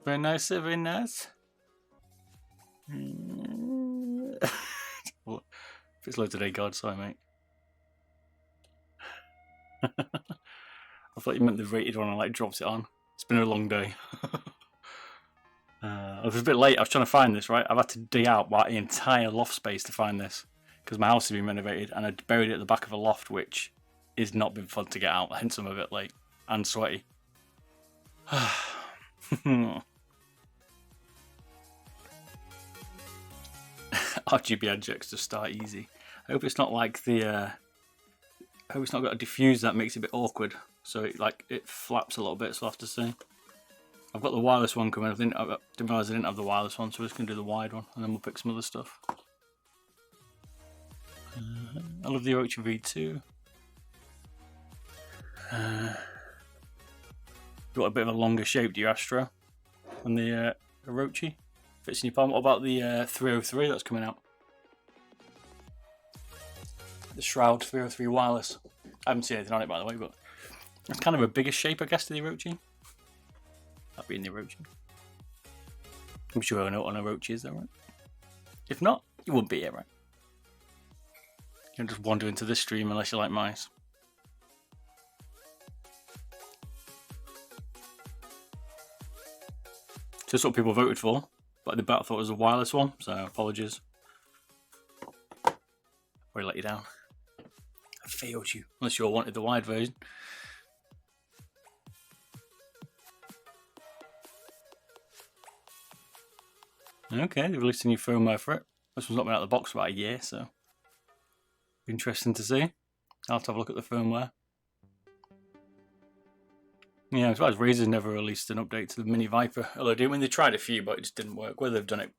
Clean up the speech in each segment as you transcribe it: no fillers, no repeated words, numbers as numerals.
Very nice, sir, very nice. What? If it's low today, God, sorry, mate. I thought you meant the rated one. I like dropped it on. It's been a long day. I was a bit late. I was trying to find this, right? I've had to dig out the entire loft space to find this because my house has been renovated and I buried it at the back of a loft, which has not been fun to get out. Hence, I'm a bit late and sweaty. RGB injects to start easy. I hope it's not like the. I hope it's not got a diffuse that makes it a bit awkward. So it flaps a little bit. So I'll have to see. I've got the wireless one coming. I didn't realise I didn't have the wireless one, so we're just gonna do the wide one, and then we'll pick some other stuff. I love the Orochi V2. Got a bit of a longer shape, do you, Astro? And the Orochi fits in your palm. What about the 303 that's coming out? The Shroud 303 wireless. I haven't seen anything on it, by the way, but it's kind of a bigger shape, I guess, to the Orochi. That'd be in the Orochi. I'm sure I know what an Orochi is, though, right? If not, you wouldn't be here, right? You don't just wander into this stream unless you like mice. So that's what people voted for, but the bet I thought it was a wireless one, so apologies. Probably let you down. I failed you, unless you all wanted the wide version. Okay, they've released a new firmware for it. This one's not been out of the box for about a year, so interesting to see. I'll have to have a look at the firmware. Yeah, as far as Razer's never released an update to the Mini Viper. Although they tried a few, but it just didn't work. Whether they've done it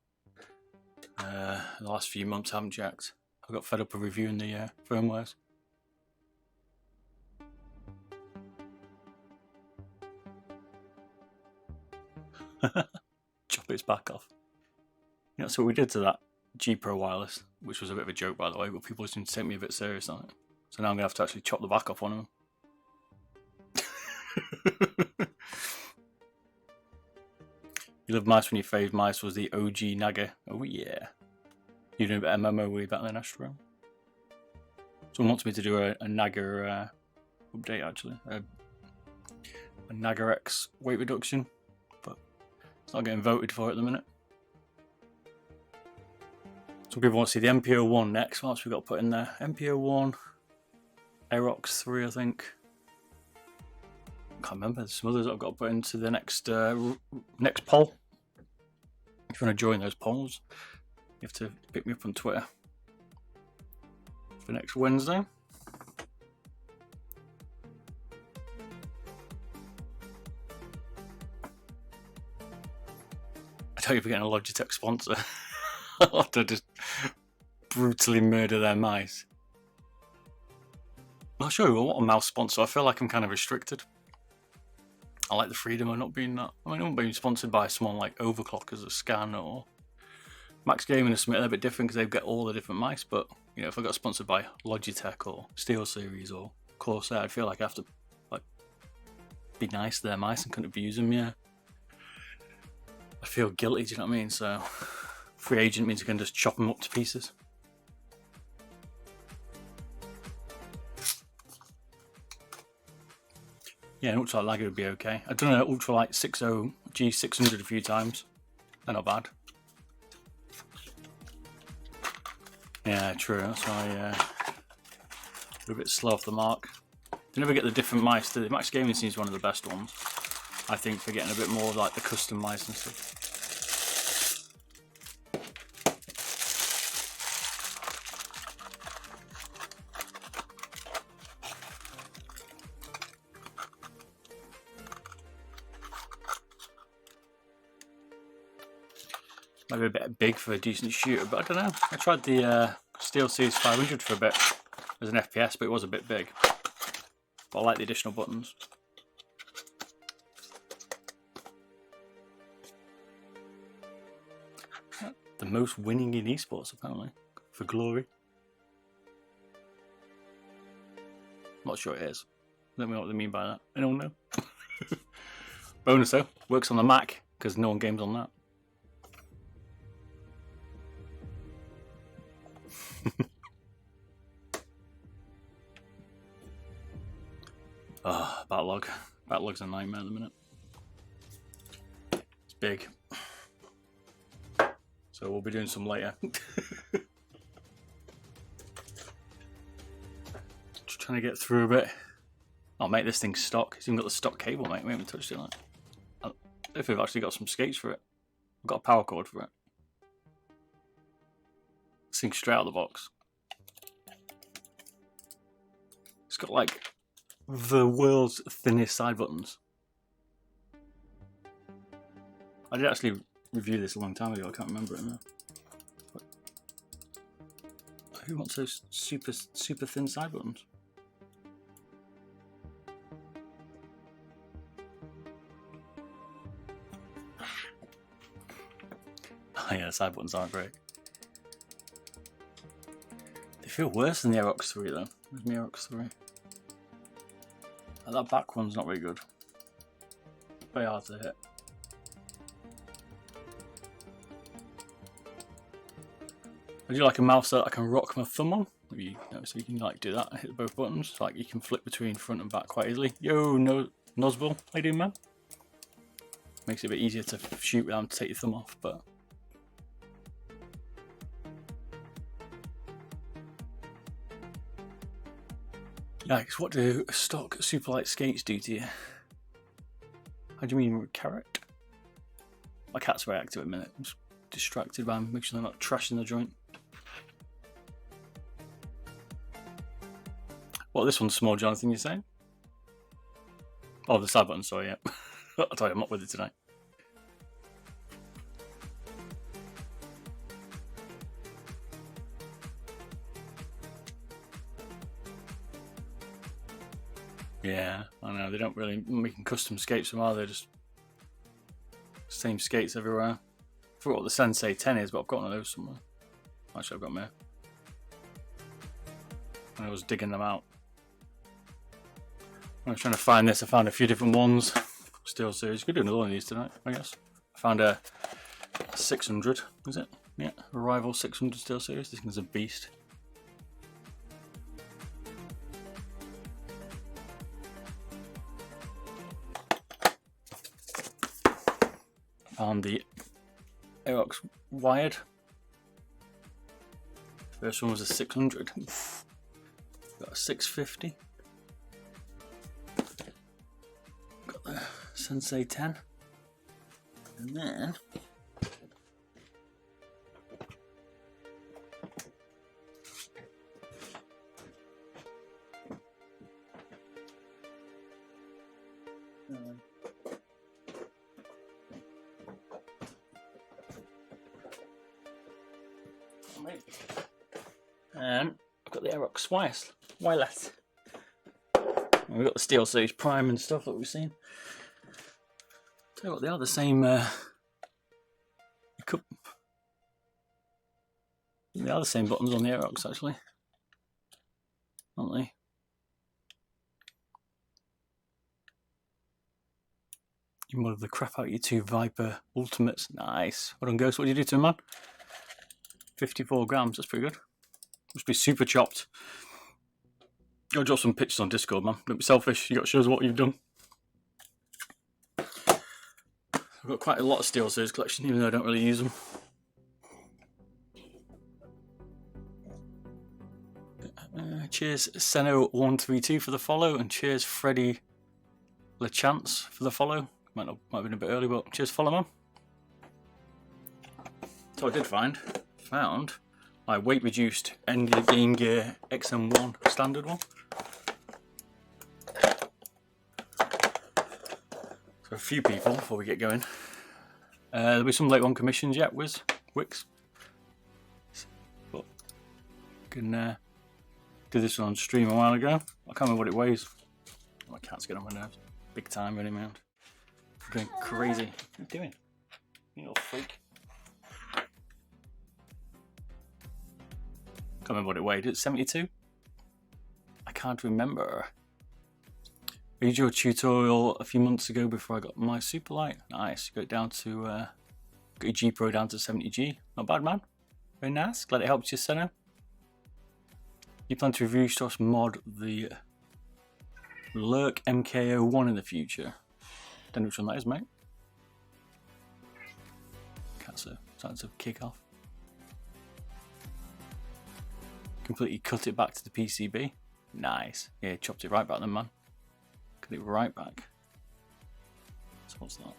in the last few months, I haven't checked. I got fed up of reviewing the firmwares. Chop its back off. Yeah, that's what we did to that G Pro wireless, which was a bit of a joke, by the way, but people seem to take me a bit serious on it. So now I'm going to have to actually chop the back off one of them. You love mice when your fave mice was the OG Naga. Oh yeah. You doing a bit of MMO way back then, Astro? Someone wants me to do a Naga update, actually. A Naga X weight reduction, but it's not getting voted for at the minute. Some people want to see the MPO1 next. What else we got to put in there? MPO1, Aerox 3, I think. I can't remember. There's some others I've got to put into the next poll. If you want to join those polls, you have to pick me up on Twitter for next Wednesday. I don't even get a Logitech sponsor. I'll have to just brutally murder their mice. I'll show you what a mouse sponsor. I feel like I'm kind of restricted. I like the freedom of not being that. I mean, I'm being sponsored by someone like Overclockers or Scan or Max Gaming or something. They're a bit different because they get all the different mice. But you know, if I got sponsored by Logitech or SteelSeries or Corsair, I'd feel like I have to be nice to their mice and couldn't abuse them. Yeah, I feel guilty. Do you know what I mean? So free agent means I can just chop them up to pieces. Yeah, an ultralight lagger would be okay. I've done an ultralight 60 G600 a few times. They're not bad. Yeah, true. That's why we're a bit slow off the mark. They never get the different mice, do they? Max Gaming seems one of the best ones, I think, for getting a bit more of like the custom mice and stuff. Maybe a bit big for a decent shooter, but I don't know. I tried the SteelSeries 500 for a bit as an FPS, but it was a bit big. But I like the additional buttons. The most winning in esports, apparently, for glory. Not sure it is. I don't know what they mean by that. Anyone know? Bonus though, works on the Mac. because no one games on that. Backlog. Backlog's a nightmare at the minute. It's big. So we'll be doing some later. Just trying to get through a bit. Oh mate, this thing's stock. It's even got the stock cable, mate. We haven't touched it on it. I don't know if we've actually got some skates for it. I've got a power cord for it. This thing's straight out of the box. It's got like the world's thinnest side buttons. I did actually review this a long time ago, I can't remember it now. But who wants those super thin side buttons? Oh yeah, the side buttons aren't great. They feel worse than the Aerox 3 though. Where's my Aerox 3? That back one's not very good. Very hard to hit. I do like a mouse that I can rock my thumb on. Maybe, so you can like do that, hit both buttons. Like you can flip between front and back quite easily. Yo, Nozbull, how you doing, man? Makes it a bit easier to shoot without having to take your thumb off, but yikes, what do stock Superlight skates do to you? How do you mean carrot? My cat's very active at the minute. I'm just distracted by making sure they're not trashing the joint. Well, this one's small, Jonathan, you're saying? Oh, the side button, sorry, yeah. I'll tell you, I'm not with it tonight. Yeah, I know, they don't really making custom skates from are they? Just same skates everywhere. I forgot what the Sensei 10 is, but I've got one of those somewhere. Actually, I've got them here. When I was digging them out. I was trying to find this, I found a few different ones. Steel series, could do another one of these tonight, I guess. I found a 600, is it? Yeah, a Rival 600 Steel series. This thing's a beast. Found the Aerox wired. First one was a 600. Got a 650. Got the Sensei 10. And then and I've got the Aerox wireless. And we've got the Steel Series Prime and stuff that we've seen. Tell you what, they are the same. They are the same buttons on the Aerox actually, aren't they? You modded the crap out of your two Viper Ultimates. Nice. Well done, Ghost. What did you do to them, man? 54 grams. That's pretty good. Must be super chopped. Go drop some pictures on Discord, man. Don't be selfish. You got to show us what you've done. I've got quite a lot of Steel Series collection, even though I don't really use them. Cheers, Seno132 for the follow, and cheers, Freddie LeChance for the follow. Might have been a bit early, but cheers, follow, man. So I did found my weight reduced Game Gear XM1 standard one. For a few people before we get going. There'll be some late one commissions yet, Wix. But can did this one on stream a while ago. I can't remember what it weighs. My cat's getting on my nerves. Big time running around. Going crazy. What are you doing? You little freak. Can't remember what it weighed. It's 72? I can't remember. I used your tutorial a few months ago before I got my super light. Nice. Got it down to got your G Pro down to 70G. Not bad, man. Very nice. Glad it helps you, Senna. You plan to review / mod the Lurk MKO1 in the future? Don't know which one that is, mate. Cats are starting to kick off. Completely cut it back to the PCB. Nice. Yeah, chopped it right back then, man. Cut it right back. So what's that?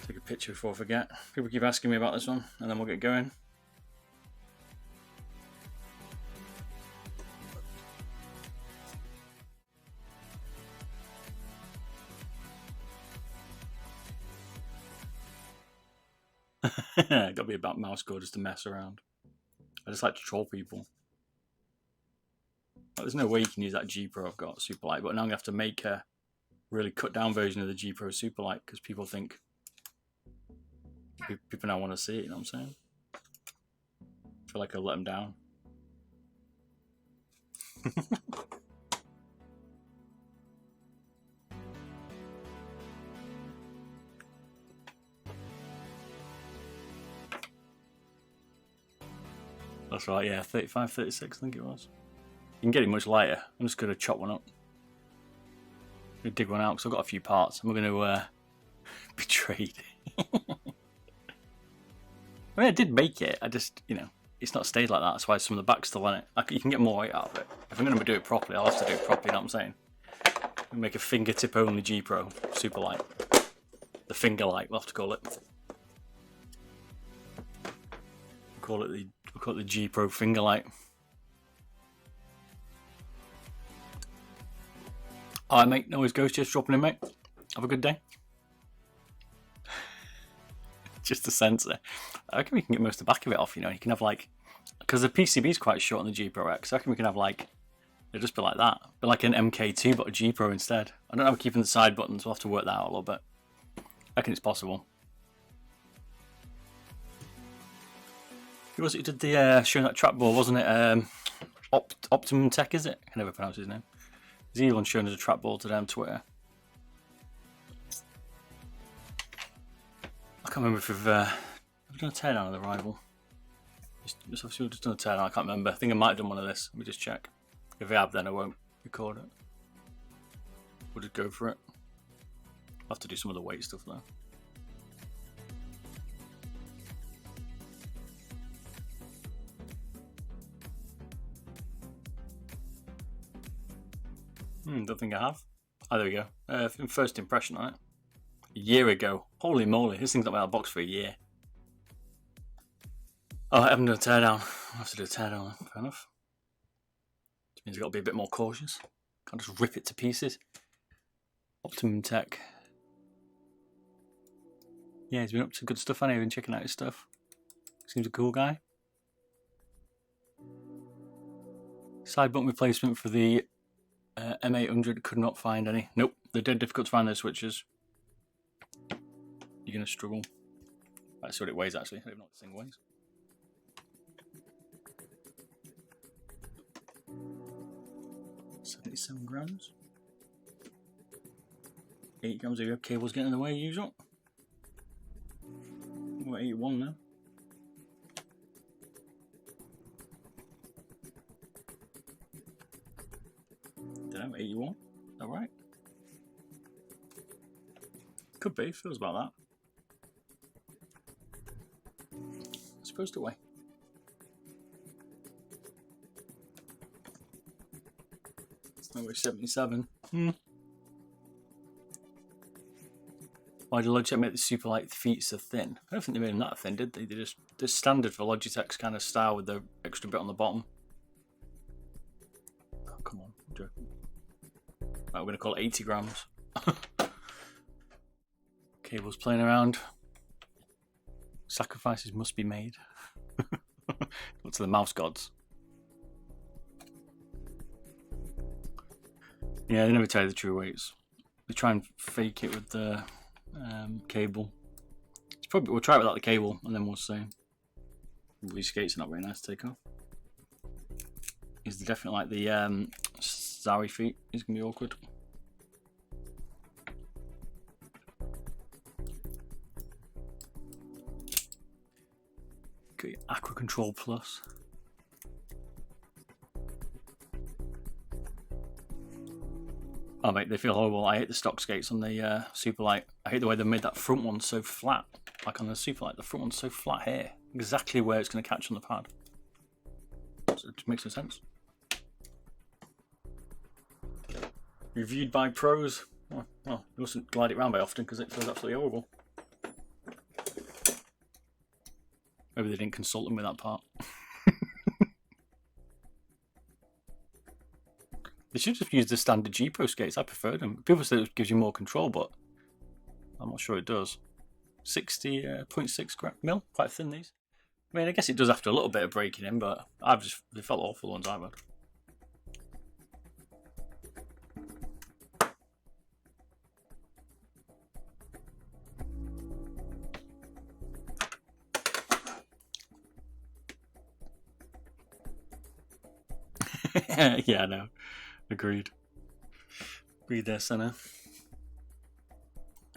Take a picture before I forget. People keep asking me about this one, and then we'll get going. Gotta be about mouse code just to mess around. I just like to troll people. Like, there's no way you can use that G Pro I've got Superlight, but now I'm gonna have to make a really cut down version of the G Pro Superlight because people think people now want to see it. You know what I'm saying? I feel like I'll let them down. That's right, yeah, 35, 36 I think it was. You can get it much lighter. I'm just going to chop one up. I'm going to dig one out because I've got a few parts. I'm going to betrayed. I mean, I did make it. I just, you know, it's not stayed like that. That's why some of the back's still on it. You can get more weight out of it. If I'm going to do it properly, I'll have to do it properly, you know what I'm saying? Make a fingertip only G Pro super light. The finger light, we'll have to call it. We'll call it the G Pro finger light. Alright, mate. No worries, Ghost. Just dropping in, mate. Have a good day. Just a sensor. I reckon we can get most of the back of it off, you know. You can have like, because the PCB is quite short on the G Pro X, I reckon we can have like, it'll just be like that. But like an MK2 but a G Pro instead. I don't know how we're keeping the side buttons, we'll have to work that out a little bit. I reckon it's possible. Who was it who did the showing that trackball, wasn't it? Optimum Tech, is it? I can never pronounce his name. He's the one showing us a trackball today on Twitter. I can't remember if we've done a teardown of the rival. Just obviously we've just done a teardown, I can't remember. I think I might have done one of this. Let me just check. If we have, then I won't record it. We'll just go for it. I'll have to do some of the weight stuff though. Don't think I have. Oh, there we go. First impression on it. A year ago. Holy moly, this thing's not been out of the box for a year. Oh, I haven't done a teardown. I'll have to do a teardown, fair enough. Which means I've got to be a bit more cautious. Can't just rip it to pieces. Optimum Tech. Yeah, he's been up to good stuff, hasn't he? Been checking out his stuff. Seems a cool guy. Side button replacement for the M800, could not find any. Nope, they're dead difficult to find those switches. You're going to struggle. Let's see what it weighs actually. I don't know what this thing weighs. $77 grams. 8 grams of your cable's getting in the way, usual. We're 81 now. Don't know, 81. Alright. Could be, feels about that. It's supposed to weigh. It's not weigh 77. Why did Logitech make the Superlight feet so thin? I don't think they made them that thin, did they? They're standard for Logitech's kind of style with the extra bit on the bottom. Oh, come on, I'm joking. Right, we're going to call it 80 grams. Cable's playing around. Sacrifices must be made. Look to the mouse gods. Yeah, they never tell you the true weights. They try and fake it with the cable. We'll try it without the cable and then we'll see. These skates are not very nice to take off. These are definitely like the Zowie feet. He's gonna be awkward. Okay, Aqua Control Plus. Oh mate, they feel horrible. I hate the stock skates on the Super Light. I hate the way they made that front one so flat. Like on the Super Light, the front one's so flat here. Exactly where it's going to catch on the pad. So it makes no sense. Reviewed by pros. Well, you mustn't glide it around very often because it feels absolutely horrible. Maybe they didn't consult them with that part. They should have used the standard G Pro skates. I prefer them. People say it gives you more control, but I'm not sure it does. 60.6 mil, quite thin these. I mean, I guess it does after a little bit of breaking in, but they felt awful the ones I've had. Yeah, no. Agreed. Agreed there, Senna.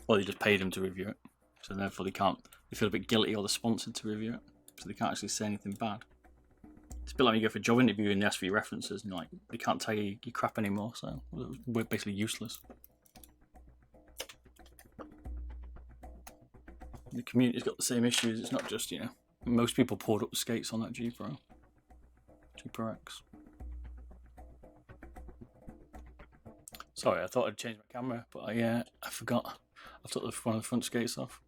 Well, you just paid them to review it, so therefore they feel a bit guilty or they're sponsored to review it, so they can't actually say anything bad. It's a bit like when you go for a job interview and they ask for your references and like they can't tell you your crap anymore, so we're basically useless. The community's got the same issues. It's not just, most people poured up the skates on that G Pro X. Sorry, I thought I'd change my camera, but I forgot. I took one of the front skates off.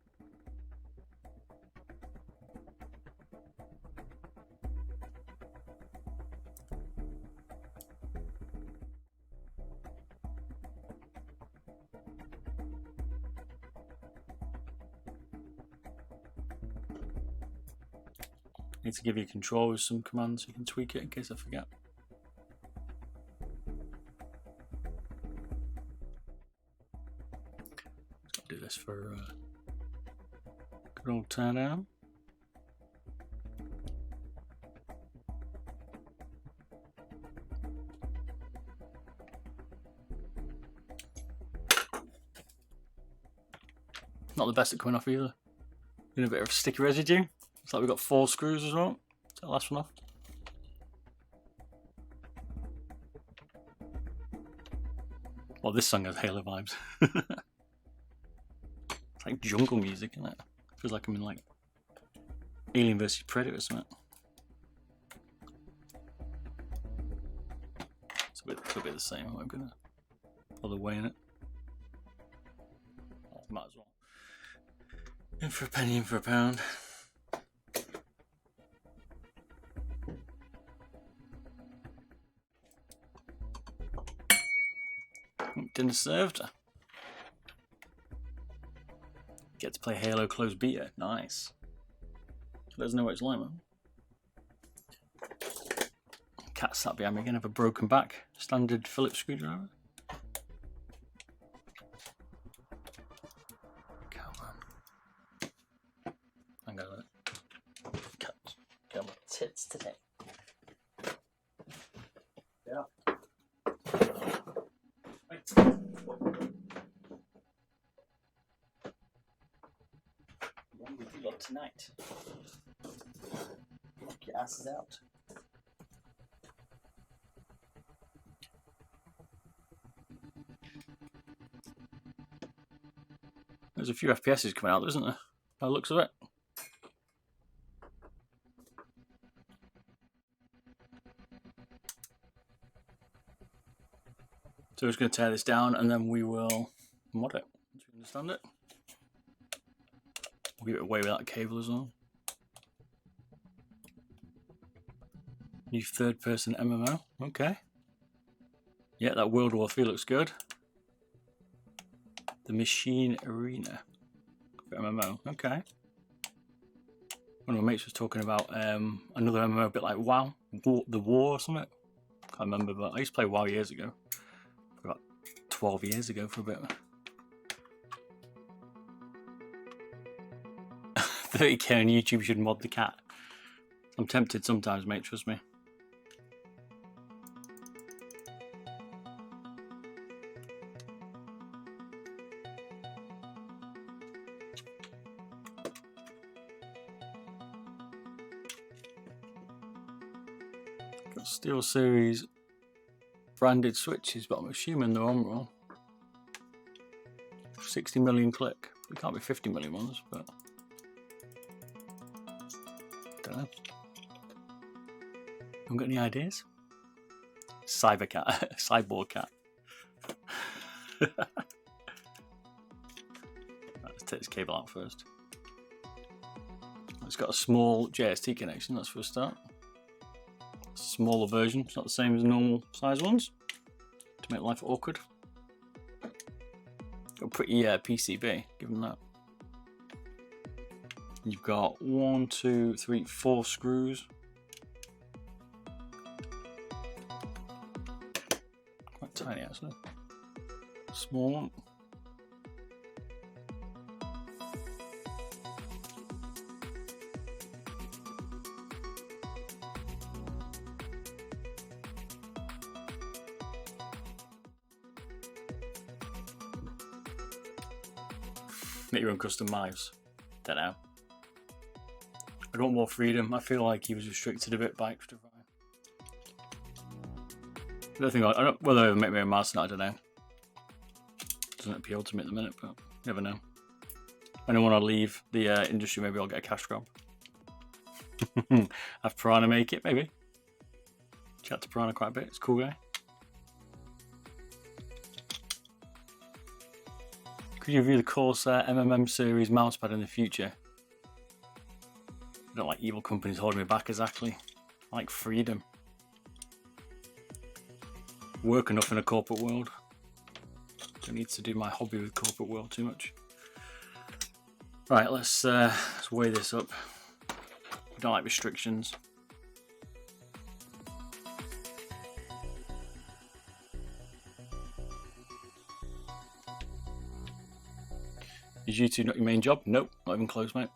Need to give you controllers some commands so you can tweak it in case I forget. Do this for good old turn down. Not the best at coming off either. Doing a bit of sticky residue. Looks like we've got 4 screws as well. Is that the last one off? Well, this song has Halo vibes. It's like jungle music, isn't it? Feels like I'm in like Alien vs Predator or something. It's a bit the same. I'm gonna bother weighing it. Oh, might as well. In for a penny, in for a pound. Dinner served. Get to play Halo closed beta. Nice. Let us know what it's like, man. Cat sat behind me again. Have a broken back. Standard Phillips screwdriver. Come on. I'm gonna let it. Get my tits today. Yeah. What have we got tonight? Knock your asses out. There's a few FPSs coming out, isn't there? By the looks of it. So we're just going to tear this down and then we will mod it. Do you understand it? We'll give it away with that cable as well. New third person MMO. Okay. Yeah, that World War 3 looks good. The Machine Arena for MMO. Okay. One of my mates was talking about another MMO a bit like WoW. The War or something. Can't remember, but I used to play WoW years ago. About 12 years ago for a bit. 30k on YouTube should mod the cat. I'm tempted sometimes, mate, trust me. Got SteelSeries branded switches, but I'm assuming they're on wrong. 60 million click. It can't be 50 million ones, but don't know. Haven't got any ideas? Cybercat, cyborg cat. Let's take this cable out first. It's got a small JST connection, that's for a start. Smaller version, it's not the same as normal size ones, to make life awkward. Got a pretty PCB, given that. You've got 1, 2, 3, 4 screws. Quite tiny actually. Small one. Make your own custom knives. Don't know. I want more freedom. I feel like he was restricted a bit by extra fire. I don't think I don't whether I ever make my own mouse or not, I don't know. Doesn't appeal to me at the minute, but you never know. When I want to leave the industry, maybe I'll get a cash grab. Have Piranha make it, maybe. Chat to Piranha quite a bit. It's a cool guy. Could you review the Corsair MMM series mousepad in the future? I don't like evil companies holding me back exactly. I like freedom. Work enough in a corporate world. Don't need to do my hobby with corporate world too much. Right, let's weigh this up. We don't like restrictions. Is YouTube not your main job? Nope, not even close, mate.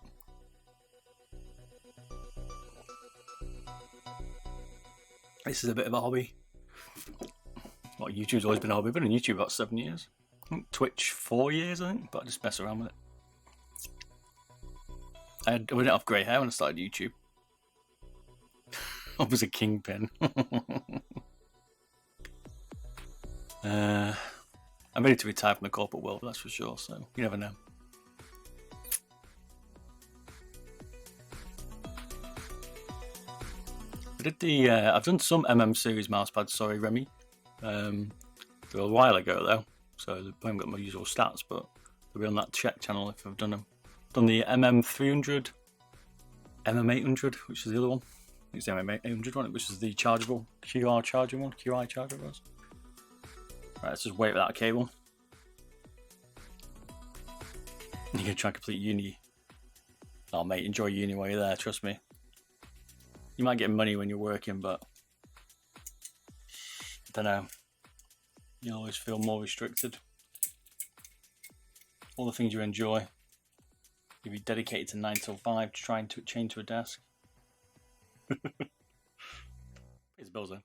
This is a bit of a hobby. Well, YouTube's always been a hobby. I've been on YouTube about 7 years. Twitch 4 years, I think, but I just mess around with it. I didn't have grey hair when I started YouTube. I was a kingpin. I'm ready to retire from the corporate world, that's for sure, so you never know. I did I've done some MM series mousepads, sorry Remy. They were a while ago though, so I haven't got my usual stats, but they'll be on that check channel if I've done them. Done the MM300, MM800, which is the other one. I think it's the MM800 one, which is the chargeable QI charger one. Right, let's just wait without a cable. You're gonna try and complete uni. Oh mate, enjoy uni while you're there, trust me. You might get money when you're working, but I don't know. You always feel more restricted. All the things you enjoy, you'll be dedicated to 9 till 5 to trying to chain to a desk. It's bills though.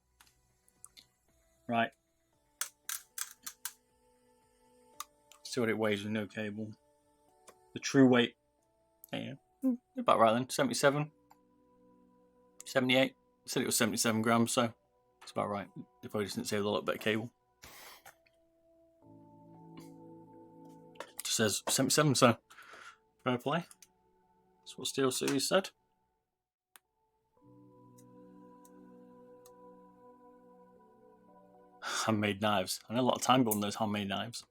Right. See what it weighs with no cable. The true weight, yeah, about right then, 77, 78. I said it was 77 grams, so it's about right. They probably just didn't say with a little bit of cable. It just says 77, so fair play. That's what SteelSeries said. Handmade knives. I know a lot of time building those handmade knives.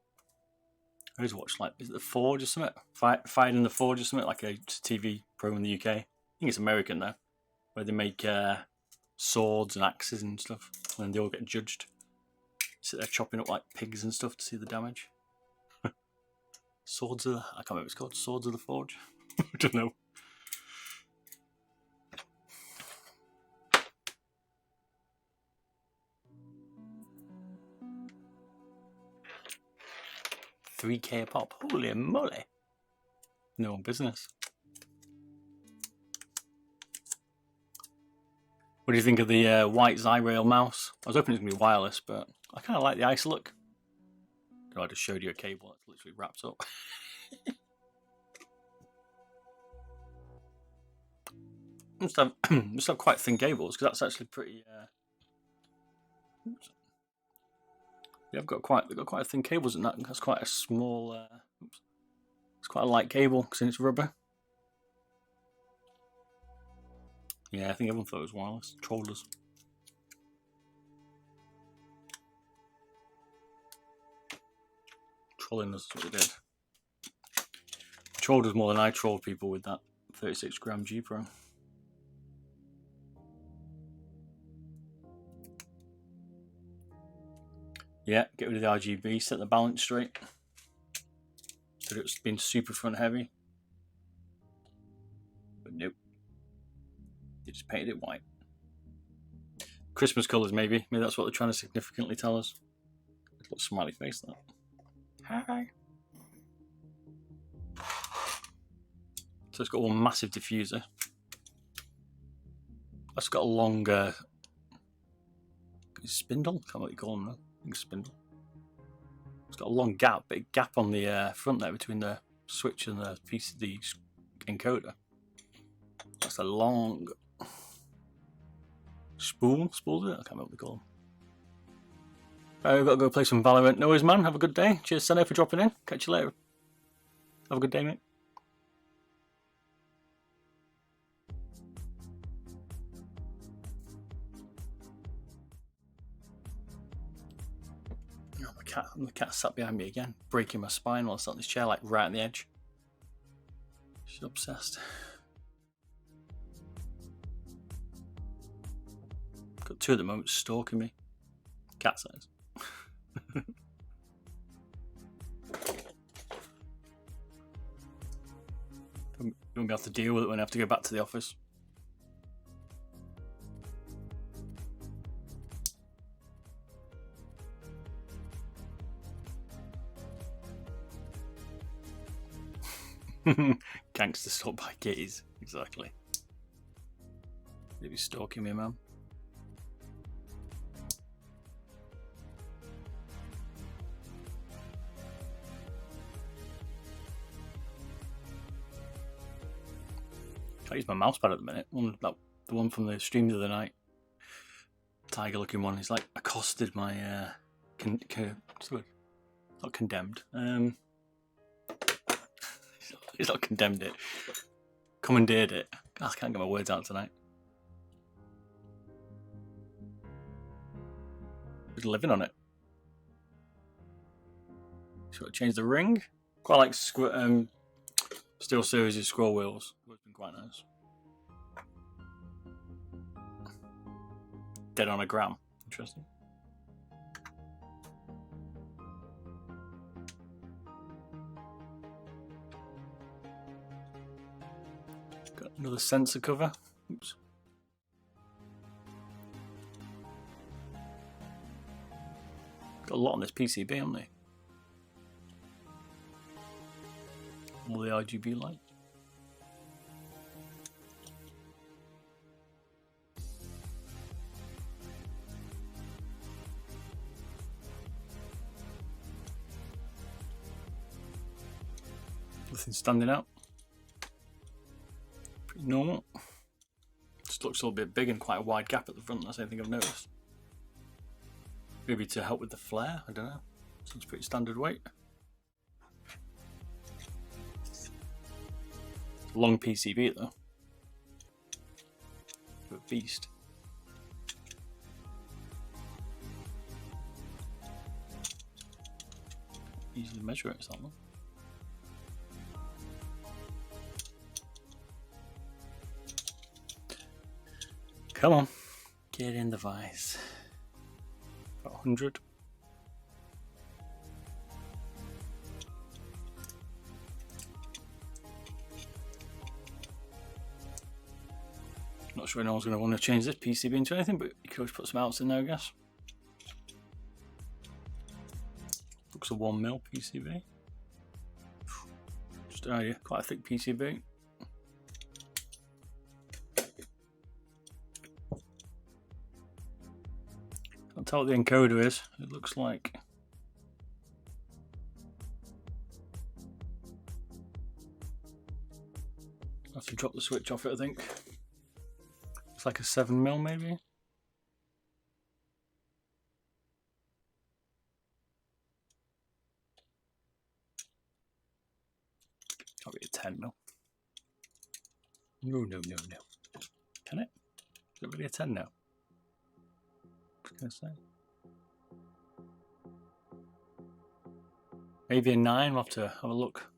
I always watch, like, is it the Forge or something? Fighting the Forge or something, like a TV program in the UK. I think it's American though, where they make swords and axes and stuff, and they all get judged. Sit there chopping up like pigs and stuff to see the damage. Swords of the, I can't remember what it's called. Swords of the Forge. I don't know. $3K a pop. Holy moly. No business. What do you think of the white Zyrail mouse? I was hoping it was going to be wireless, but I kind of like the ice look. I just showed you a cable that's literally wrapped up. must have must have quite thin cables because that's actually pretty. Oops. Yeah, they've got quite thin cables in that. That's quite a small. Oops. It's quite a light cable because it's rubber. Yeah, I think everyone thought it was wireless. Trollers. Trolling us, that's what they did. Trolled us more than I trolled people with that 36-gram G Pro. Yeah, get rid of the RGB, set the balance straight. So it's been super front heavy. But nope. They just painted it white. Christmas colours, maybe. Maybe that's what they're trying to significantly tell us. Little smiley face, that. Hi. So it's got one massive diffuser. It's got a long spindle. I can't know what you call them now. I think spindle. It's got a long big gap on the front there between the switch and the encoder. That's a long spool. Is it? I can't remember what they call them. Right, we've got to go play some Valorant. No worries, man. Have a good day. Cheers, Senna, for dropping in. Catch you later. Have a good day, mate. Oh, the cat sat behind me again, breaking my spine while I sat on this chair, like right on the edge. She's obsessed. Got two at the moment stalking me. Cat size. You won't be able to deal with it when I have to go back to the office. Gangster stalked by kitties, exactly. They'd be stalking me, man. Can't use my mouse pad at the minute. The one from the stream the other night. Tiger looking one. He's like accosted my not condemned. He's not condemned it. Commandeered it. I can't get my words out tonight. He's living on it. So I changed the ring. Quite like Steel Series' scroll wheels. It's been quite nice. Dead on a gram. Interesting. Got another sensor cover. Oops. Got a lot on this PCB, haven't they? All the RGB light. Nothing standing out. Pretty normal. Just looks a little bit big and quite a wide gap at the front. That's anything I've noticed. Maybe to help with the flare. I don't know. Seems pretty standard weight. Long PCB though. A beast. Easily measure it, something. Come on, get in the vise. About 100. Not sure anyone's going to want to change this PCB into anything, but you could always put some outs in there, I guess. Looks a 1mm PCB. Just an idea, quite a thick PCB. Can't tell what the encoder is. It looks like I have to drop the switch off it, I think. Looks like a 7mm maybe. Probably a 10mm. No. Can it? Is it really a 10 now? I was gonna say. Maybe a 9. We'll have to have a look.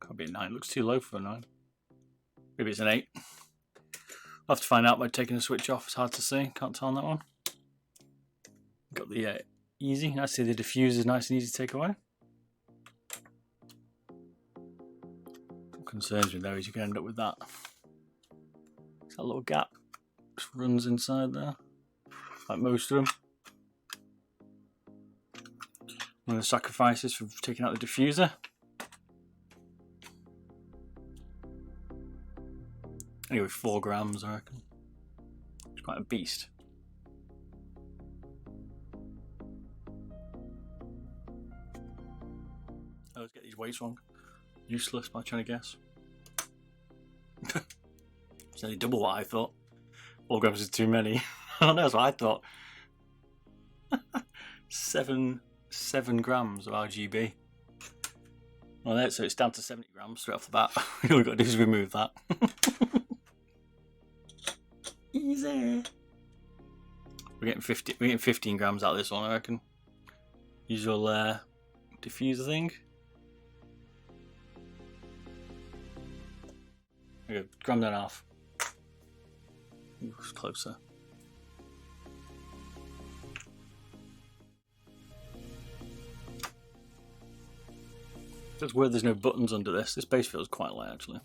Can't be a 9. Looks too low for a 9. Maybe it's an 8. I'll have to find out by taking the switch off. It's hard to see. Can't tell on that one. Got the easy. I see the diffuser is nice and easy to take away. What concerns me though is you can end up with that. It's that little gap just runs inside there, like most of them. One of the sacrifices for taking out the diffuser. Anyway, 4 grams, I reckon. It's quite a beast. I always get these weights wrong. Useless by trying to guess. It's only double what I thought. 4 grams is too many. I don't know, that's what I thought. 7 grams of RGB. Well, there, so it's down to 70 grams straight off the bat. All we've got to do is remove that. Easy. We're getting 15 grams out of this one, I reckon. Usual diffuser thing. There we go, gram and a half. Ooh, it's closer. That's weird there's no buttons under this. This base feels quite light actually.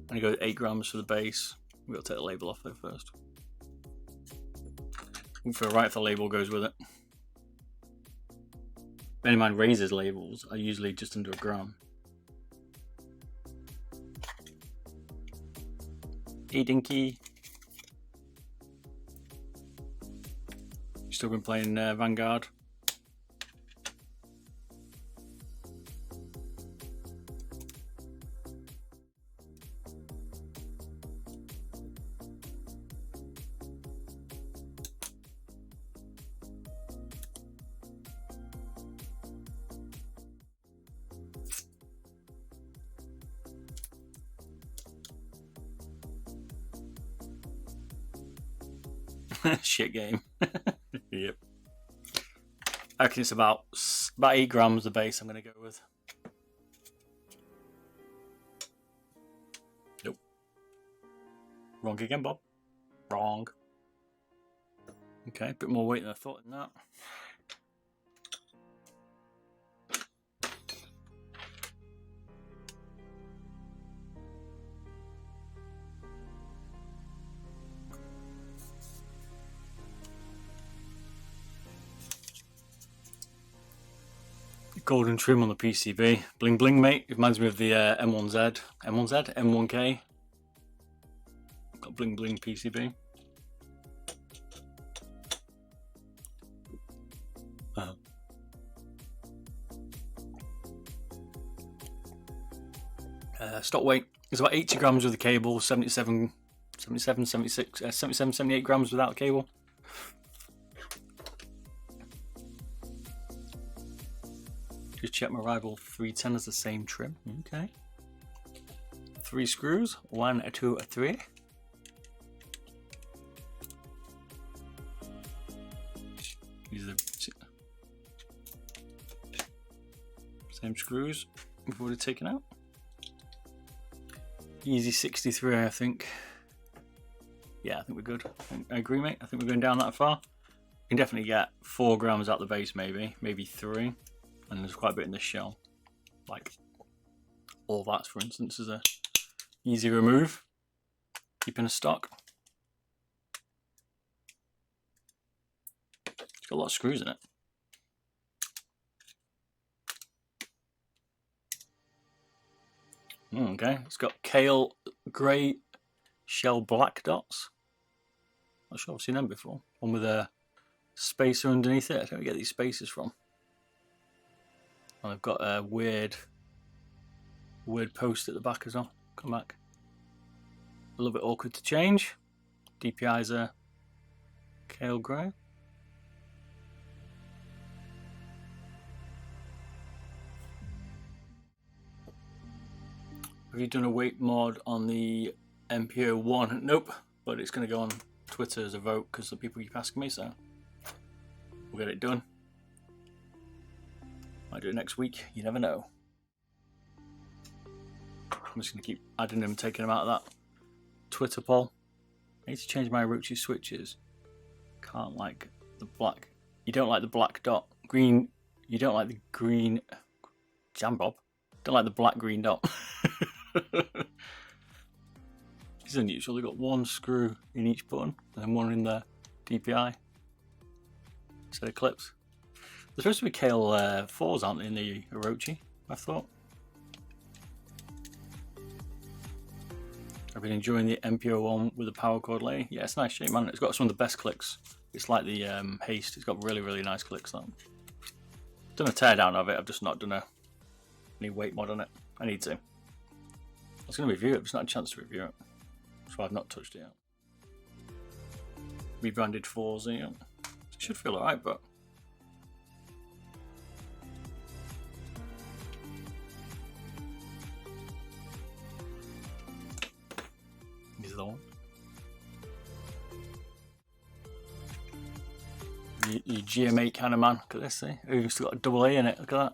I'm gonna go 8 grams for the base. We've got to take the label off there first. For right, if the label goes with it. Bear in mind, Razor's labels are usually just under a gram. Hey Dinky. Still been playing Vanguard. Shit game. Yep. I reckon it's about 8 grams the base I'm going to go with. Nope. Wrong again, Bob. Wrong. Okay, a bit more weight than I thought in that. Golden trim on the PCB. Bling bling, mate. It reminds me of the M1Z. M1Z? M1K. Got bling bling PCB. Stock weight is about 80 grams with the cable, 77, 76, 77, 78 grams without the cable. Just check my rival 310 has the same trim. Okay. 3 screws. 1, 2, 3. These are the same screws we've already taken out. Easy 63, I think. Yeah, I think we're good. I agree, mate. I think we're going down that far. You can definitely get 4 grams out the base, maybe 3. And there's quite a bit in the shell. Like all that, for instance, is a easy remove. Keeping a stock. It's got a lot of screws in it. Okay, it's got kale grey shell black dots. Not sure I've seen them before. One with a spacer underneath it. I don't know where you get these spacers from. And I've got a weird post at the back as well. come back. A little bit awkward to change. DPI's a Kale Grey. Have you done a weight mod on the MPO1? Nope, but it's going to go on Twitter as a vote because the people keep asking me, so we'll get it done. Might do it next week, you never know. I'm just going to keep adding them, taking them out of that Twitter poll. I need to change my Orochi switches. Can't like the black. You don't like the black dot. Green. You don't like the green. Jam Bob. Don't like the black green dot. It's unusual. They've got one screw in each button and then one in the DPI instead of clips. There's supposed to be Kale 4s, aren't they, in the Orochi, I thought. I've been enjoying the MPO one with the power cord lately. Yeah, it's a nice shape, man. It's got some of the best clicks. It's like the Haste. It's got really, really nice clicks. That. Done a teardown of it. I've just not done any weight mod on it. I need to. I was going to review it, but it's not a chance to review it. So I've not touched it yet. Rebranded 4s, yeah. It should feel alright, but... These are the ones. You GM8 kind of man. Look at this, see? We've still got a double A in it, look at that.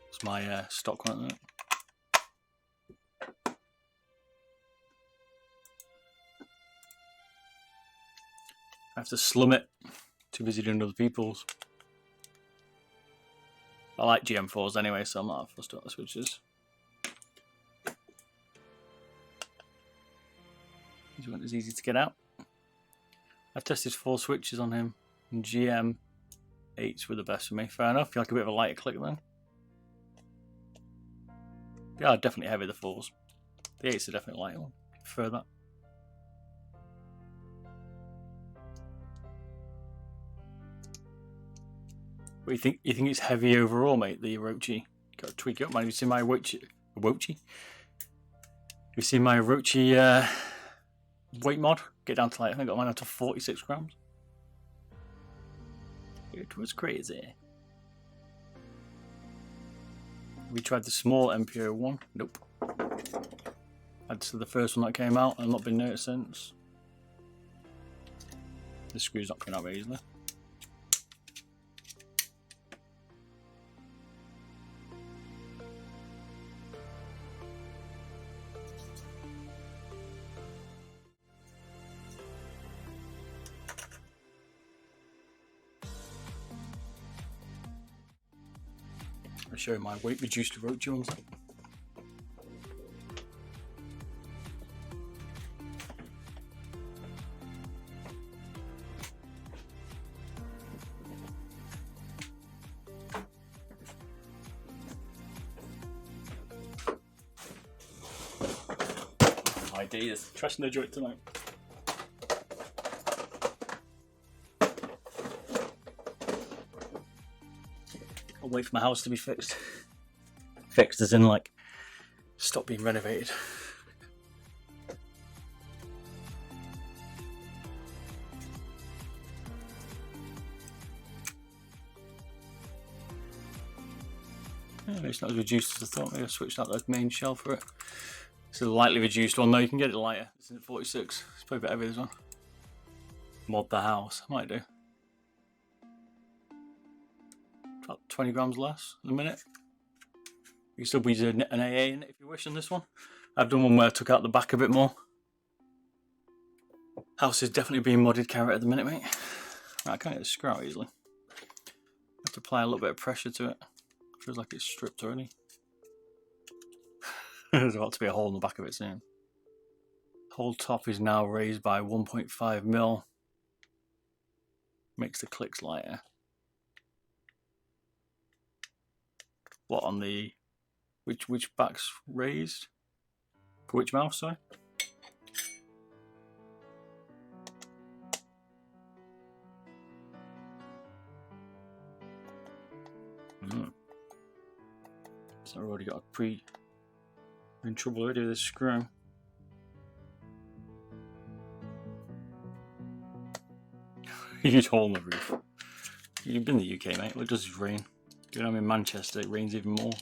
It's my stock one, isn't it? I have to slum it. Too busy doing other people's. I like GM4s anyway, so I'm not fussed about the switches. These weren't as easy to get out. I've tested 4 switches on him, and GM8s were the best for me. Fair enough, you like a bit of a lighter click then. They are definitely heavy, the 4s. The 8s are definitely lighter one. Prefer that. What do you think? You think it's heavy overall, mate? The Orochi. Got to tweak it up, man. Have you seen my Orochi? Have you seen my Orochi weight mod? Get down to like, I think I got mine down to 46 grams. It was crazy. We tried the small MPO one. Nope. That's the first one that came out. I've not been near it since. The screw's not coming out very easily. I'll show you my weight reduced Orochi ones. Ideas. Trust no joint tonight. I'll wait for my house to be fixed. Fixed as in like stop being renovated. Yeah, it's not as reduced as I thought. Maybe I switched out the main shell for it. It's a lightly reduced one though, you can get it lighter. This is 46. It's probably a bit heavy this one. Mod the house. I might do. About 20 grams less in a minute. You can still be an AA in it if you wish on this one. I've done one where I took out the back a bit more. House is definitely being modded carrot at the minute, mate. Right, I can't get the screw out easily. I have to apply a little bit of pressure to it. Feels like it's stripped already. There's about to be a hole in the back of it soon. Whole top is now raised by 1.5 mil. Makes the clicks lighter. What on the which back's raised? For which mouth, sorry? So I've already got in trouble already with this screw. Huge hole in the roof. You've been in the UK, mate. Well, it does rain. You know, I'm in Manchester, it rains even more.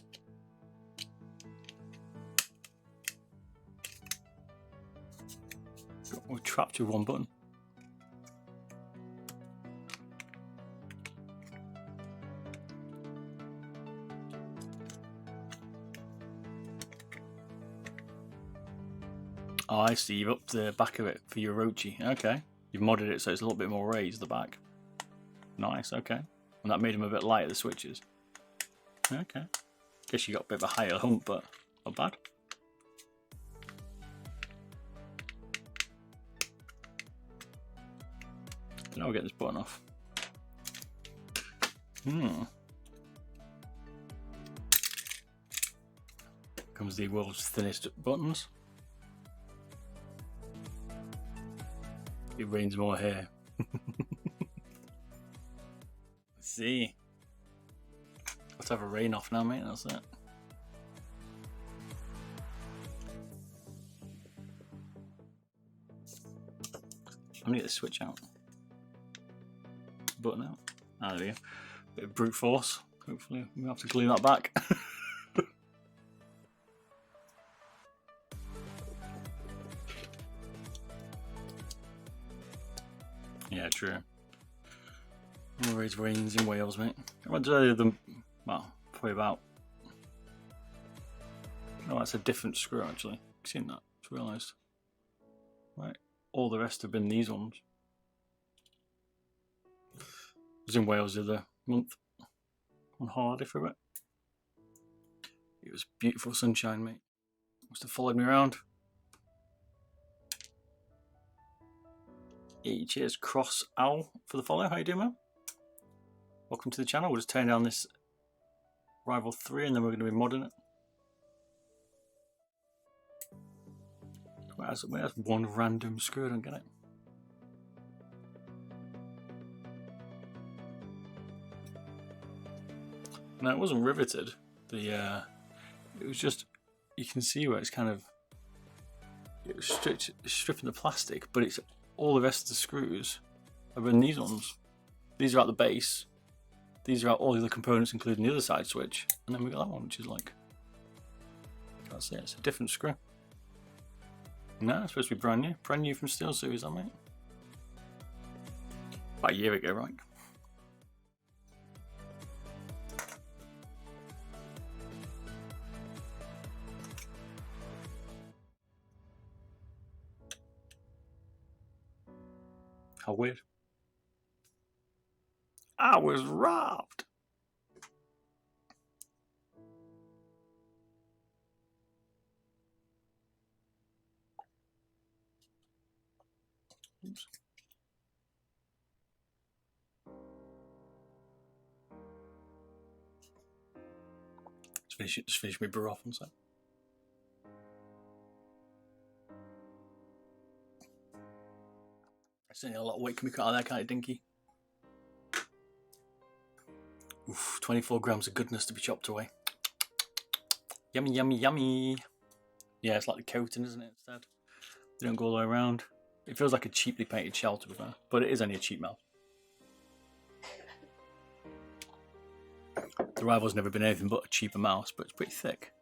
We're trapped with one button. Oh, I see. You've upped the back of it for your roji. Okay. You've modded it so it's a little bit more raised, the back. Nice, okay. And that made them a bit lighter, the switches. Okay. Guess you got a bit of a higher hump, but not bad. Now we'll get this button off. Comes the world's thinnest buttons. It rains more here. Let's see. Let's have a rain off now, mate. That's it. I'm gonna get the switch out. Button out. Ah, there we go. Bit of brute force. Hopefully, we'll have to glue that back. Yeah, true. Always rains in Wales, mate. I went to them. Well, probably about. Oh, that's a different screw actually. I've seen that. Just realised. Right. All the rest have been these ones. I was in Wales the other month on holiday for a bit. It was beautiful sunshine, mate. Must have followed me around. Hey, cheers, Cross Owl, for the follow. How you doing, man? Welcome to the channel. We'll just turn down this Rival 3 and then we're going to be modding it. Where's one random screw? I don't get it. No, it wasn't riveted. It was just, you can see where it's kind of, it was stripping the plastic, but it's all the rest of the screws are in these ones. These are at the base. These are out all the other components, including the other side switch, and then we got that one, which is like, that's it. It's a different screw. No, it's supposed to be brand new from Steel Series, that mate. About a year ago, right? How weird. I was robbed. Oops. Just finish my brew off and so. Certainly a lot of weight can be cut out of that kind of dinky. Oof, 24 grams of goodness to be chopped away. Yummy, yummy, yummy. Yeah, it's like the coating, isn't it, instead? They don't go all the way around. It feels like a cheaply painted shell, to be fair, but it is only a cheap mouth. The Rival's never been anything but a cheaper mouse, but it's pretty thick.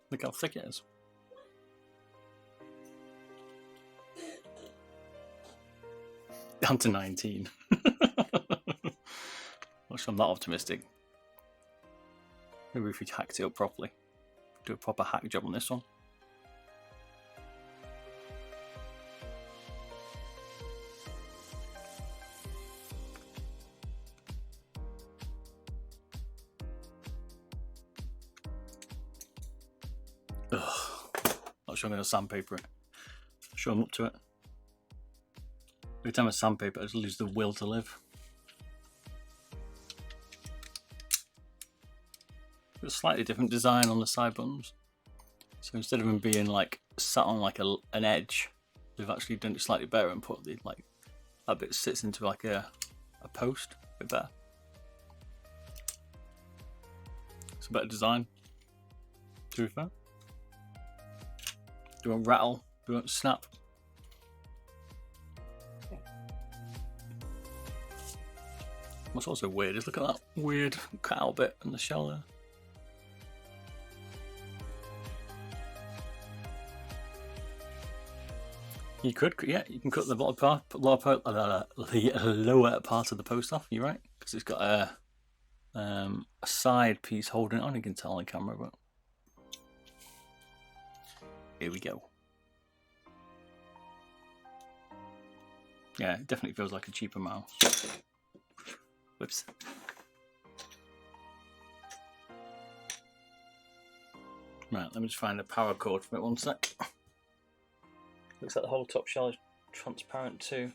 Look how thick it is. Down to 19. Not sure I'm that optimistic. Maybe if we hacked it up properly. Do a proper hack job on this one. Ugh. Not sure I'm going to sandpaper it. Not sure I'm up to it. Every time I sandpaper, I just lose the will to live. A slightly different design on the side buttons. So instead of them being like sat on like an edge, they've actually done it slightly better and put the like that bit sits into like a post a bit better. It's a better design. to be fair. They won't rattle, they won't snap. What's also weird is look at that weird cutout bit in the shell there. You could, yeah, you can cut the lower part of the post off. You're right, because it's got a side piece holding it on. You can tell on camera, but here we go. Yeah, it definitely feels like a cheaper mouse. Whoops. Right, let me just find the power cord from it. One sec. Looks like the whole top shell is transparent too.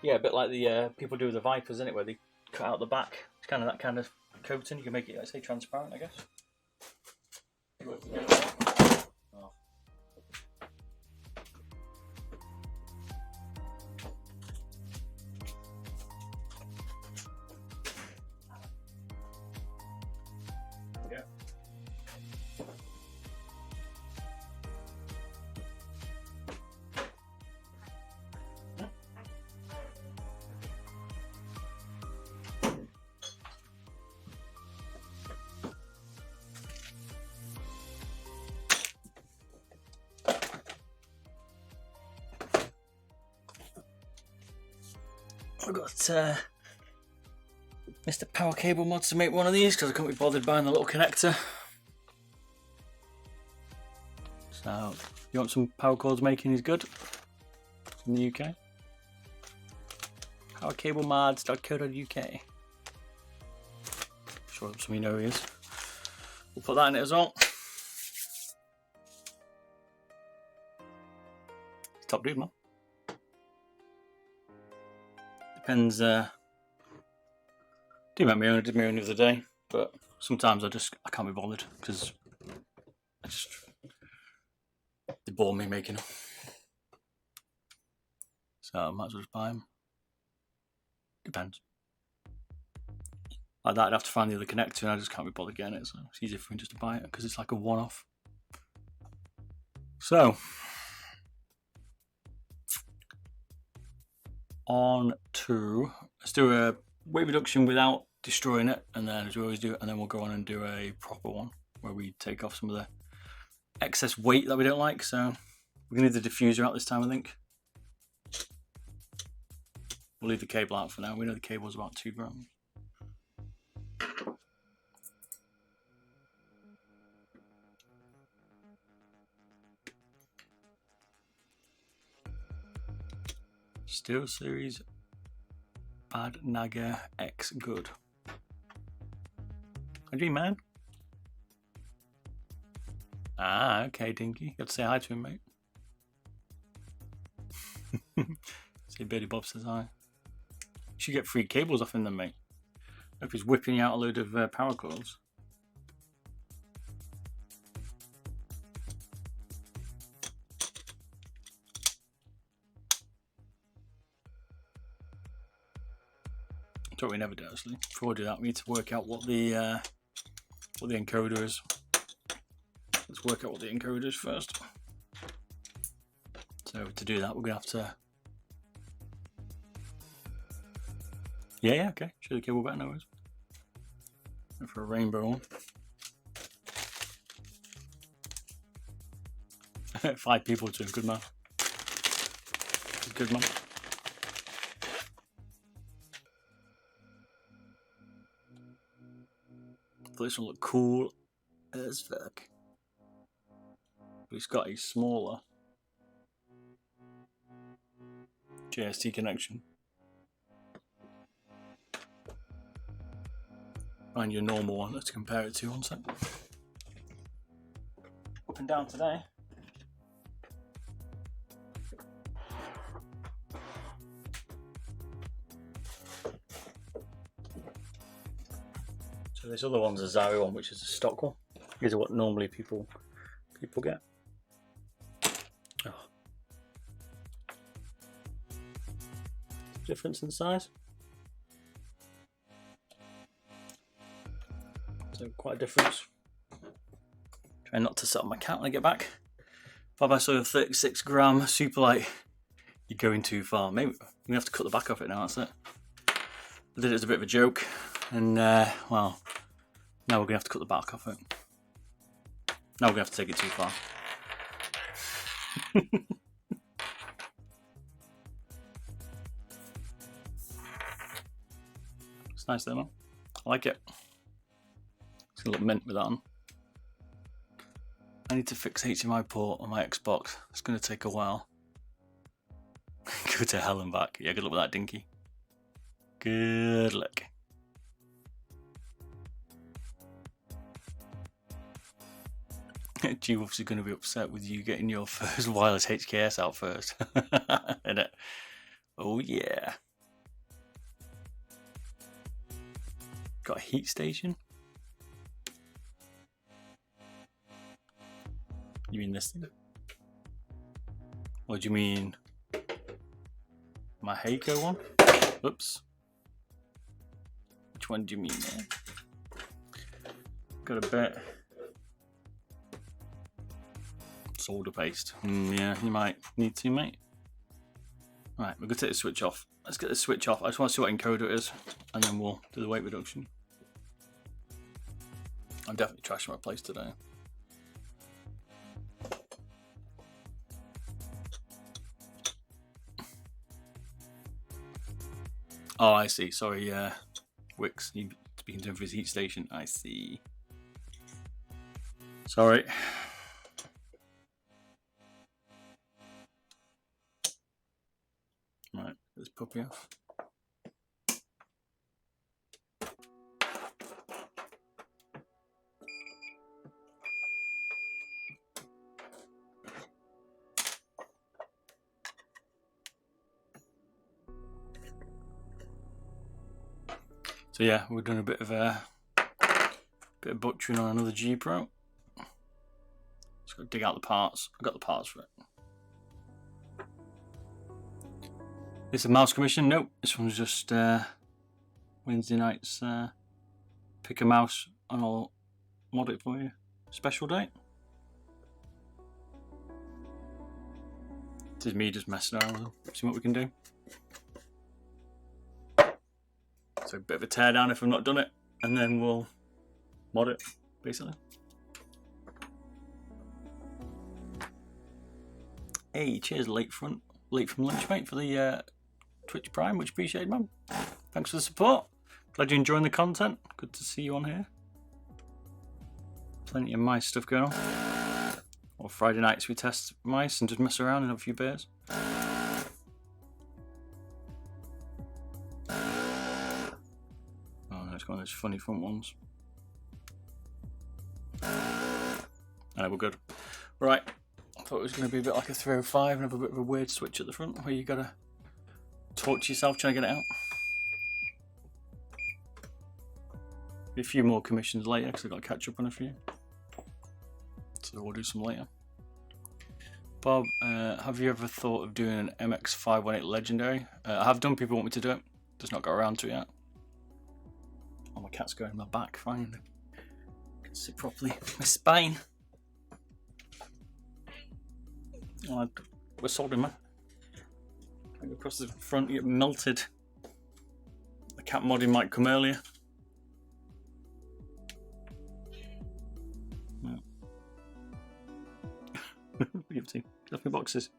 Yeah, a bit like the people do with the Vipers, isn't it? Where they cut out the back. It's kind of that kind of coating. You can make it, let's say, transparent, I guess. Oh. Yeah. I've got Mr. Power Cable Mods to make one of these because I couldn't be bothered buying the little connector. So, you want some power cords making is good in the UK? powercablemods.co.uk. Sure some of you know who he is. We'll put that in it as well. Top dude, man. Depends. Do make my own. I did my own the other day, but sometimes I can't be bothered because they bore me making them. So I might as well just buy them. Depends. Like that, I'd have to find the other connector, and I just can't be bothered getting it. So it's easier for me just to buy it because it's like a one-off. So on to, let's do a weight reduction without destroying it, and then as we always do, and then we'll go on and do a proper one where we take off some of the excess weight that we don't like. So we're gonna leave the diffuser out this time, I think. We'll leave the cable out for now. We know the cable's about 2 grams. Steel Series Bad Naga X Good. How do you, man? Ah, okay, Dinky. You have to say hi to him, mate. Say Beardy Bob says hi. You should get free cables off him then, mate. Hope he's whipping you out a load of power cords. That's what we never do, actually. Before we do that, we need to work out what the encoder is. Let's work out what the encoder is first. So to do that, we're gonna have to. Yeah, okay. Show the cable better now. Go for a rainbow one. 5 people too. Good man. Good man. This will look cool as fuck. But it's got a smaller JST connection. Find your normal one, let's compare it to one sec. Up and down today. So this other one's a Zari one, which is a stock one. These are what normally people get. Oh. Difference in size. So quite a difference. Try not to set on my cat when I get back. 5ISO 36 gram super light. You're going too far. Maybe we have to cut the back off it now. That's it. I did it as a bit of a joke, and well, now we're gonna have to cut the back off it. Now we're gonna have to take it too far. It's nice though, man. I like it. It's a little mint with that on. I need to fix HDMI port on my Xbox. It's going to take a while. Go to hell and back. Yeah, good luck with that, Dinky. Good luck. G obviously going to be upset with you getting your first wireless HKS out first. Isn't it? Oh yeah. Got a heat station? You mean this thing? Or do you mean my Heiko one? Oops. Which one do you mean there? Got a bit. Solder paste. Yeah, you might need to, mate. Right, we're going to take the switch off. Let's get the switch off. I just want to see what encoder it is, and then we'll do the weight reduction. I'm definitely trashing my place today. Oh, I see. Sorry, Wix. You speaking to him for his heat station. I see. Sorry. Right, this puppy off. So yeah, we're doing a bit of butchering on another G Pro. Just got to dig out the parts. I've got the parts for it. This is a mouse commission? Nope. This one's just Wednesday night's pick a mouse and I'll mod it for you. Special date. This is me just messing around with them. See what we can do. So a bit of a tear down if I've not done it, and then we'll mod it, basically. Hey, cheers, late from lunch, mate, for the Twitch Prime, much appreciated, man. Thanks for the support. Glad you're enjoying the content. Good to see you on here. Plenty of mice stuff going on. Or Friday nights we test mice and just mess around and have a few beers. It's one of those funny front ones. We're good. Right, I thought it was going to be a bit like a 305 and have a bit of a weird switch at the front where you got to talk to yourself trying to get it out. A few more commissions later because I've got to catch up on a few. So we'll do some later. Bob, have you ever thought of doing an MX518 Legendary? I have done, people want me to do it, just not got around to it yet. Oh, my cat's going in my back, finally. I can sit properly. My spine. Oh, we're soldering, man. I go across the front, you get melted. The cat modding might come earlier. Yeah. What are you up to? Get off my boxes.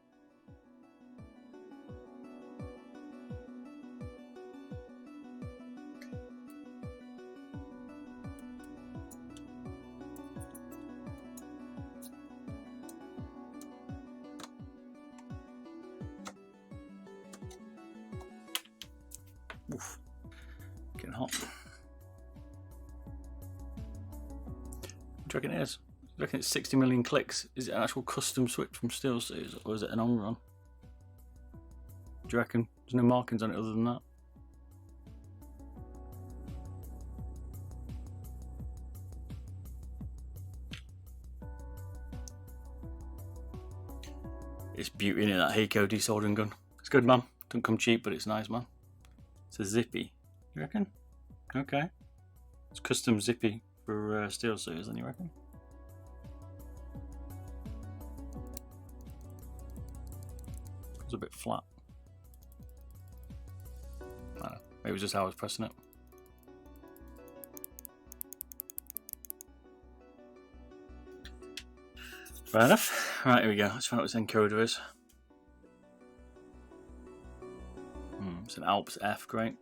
Oof. Getting hot. What do you reckon it is? Do you reckon it's 60 million clicks? Is it an actual custom switch from SteelSeries, or is it an on-run? Do you reckon? There's no markings on it other than that. It's beauty in it, that Heiko desoldering gun. It's good, man. Doesn't come cheap, but it's nice, man. It's a zippy. You reckon? Okay. It's custom zippy for SteelSeries, then, you reckon? It's a bit flat. I don't know. Maybe it was just how I was pressing it. Fair enough. Right, here we go. Let's find out what this encoder is. It's an Alps F, great.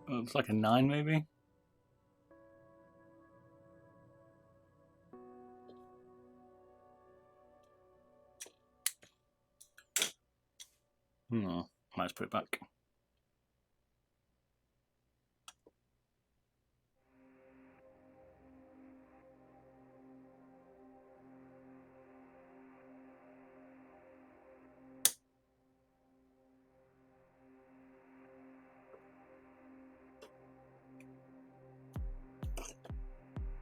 It looks like a 9 maybe. No, might just put it back.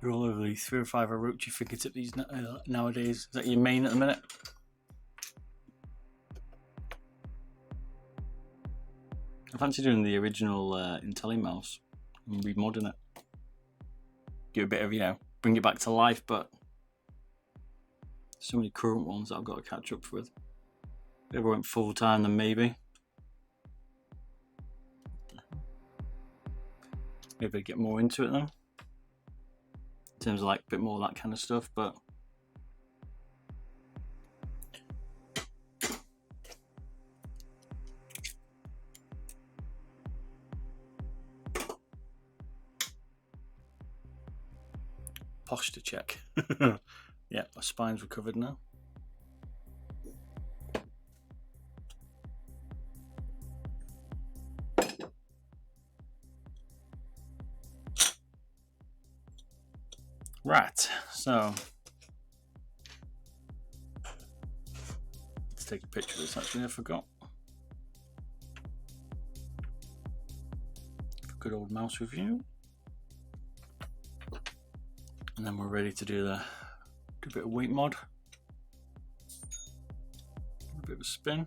You're all over the 3 or 5 Orochi fingertip these nowadays. Is that your main at the minute? I fancy doing the original Intelli mouse and remodding it. Give a bit of, you know, bring it back to life, but so many current ones that I've got to catch up with. If I ever went full time, then maybe. Maybe I'd get more into it then. In terms of like a bit more of that kind of stuff, but posture check. Yeah, my spine's recovered now. Right, so let's take a picture of this. Actually, I forgot. Good old mouse review, and then we're ready to do a bit of weight mod, a bit of a spin,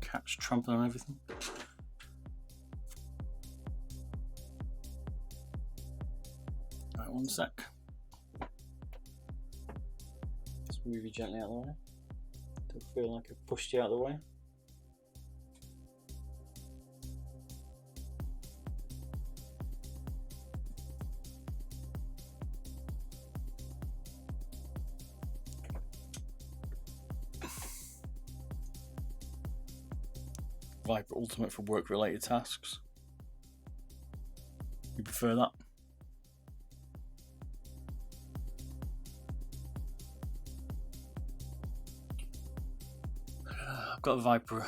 catch, trample on everything. Right, one sec. Let's move you gently out of the way. Don't feel like I've pushed you out of the way. Viper Ultimate for work-related tasks. You prefer that? I've got a Viper.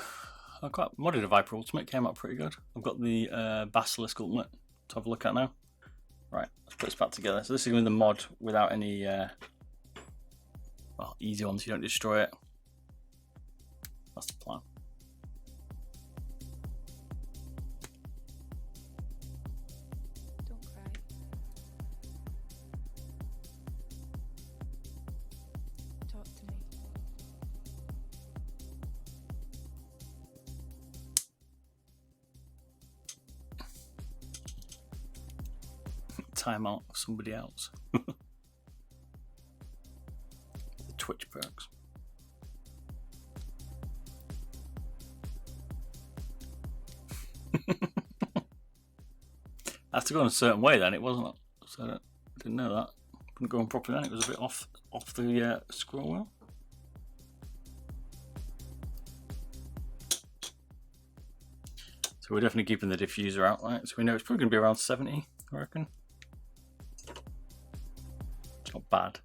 I've got modded a Viper Ultimate. Came out pretty good. I've got the Basilisk Ultimate to have a look at now. Right, let's put this back together. So this is going to be the mod without any well, easy ones. You don't destroy it. That's the plan. Time out of somebody else. The Twitch perks. Has to go in a certain way then, it wasn't. So I didn't know that. Couldn't go on properly then, it was a bit off the scroll wheel. So we're definitely keeping the diffuser out, right? So we know it's probably going to be around 70, I reckon. It's not bad.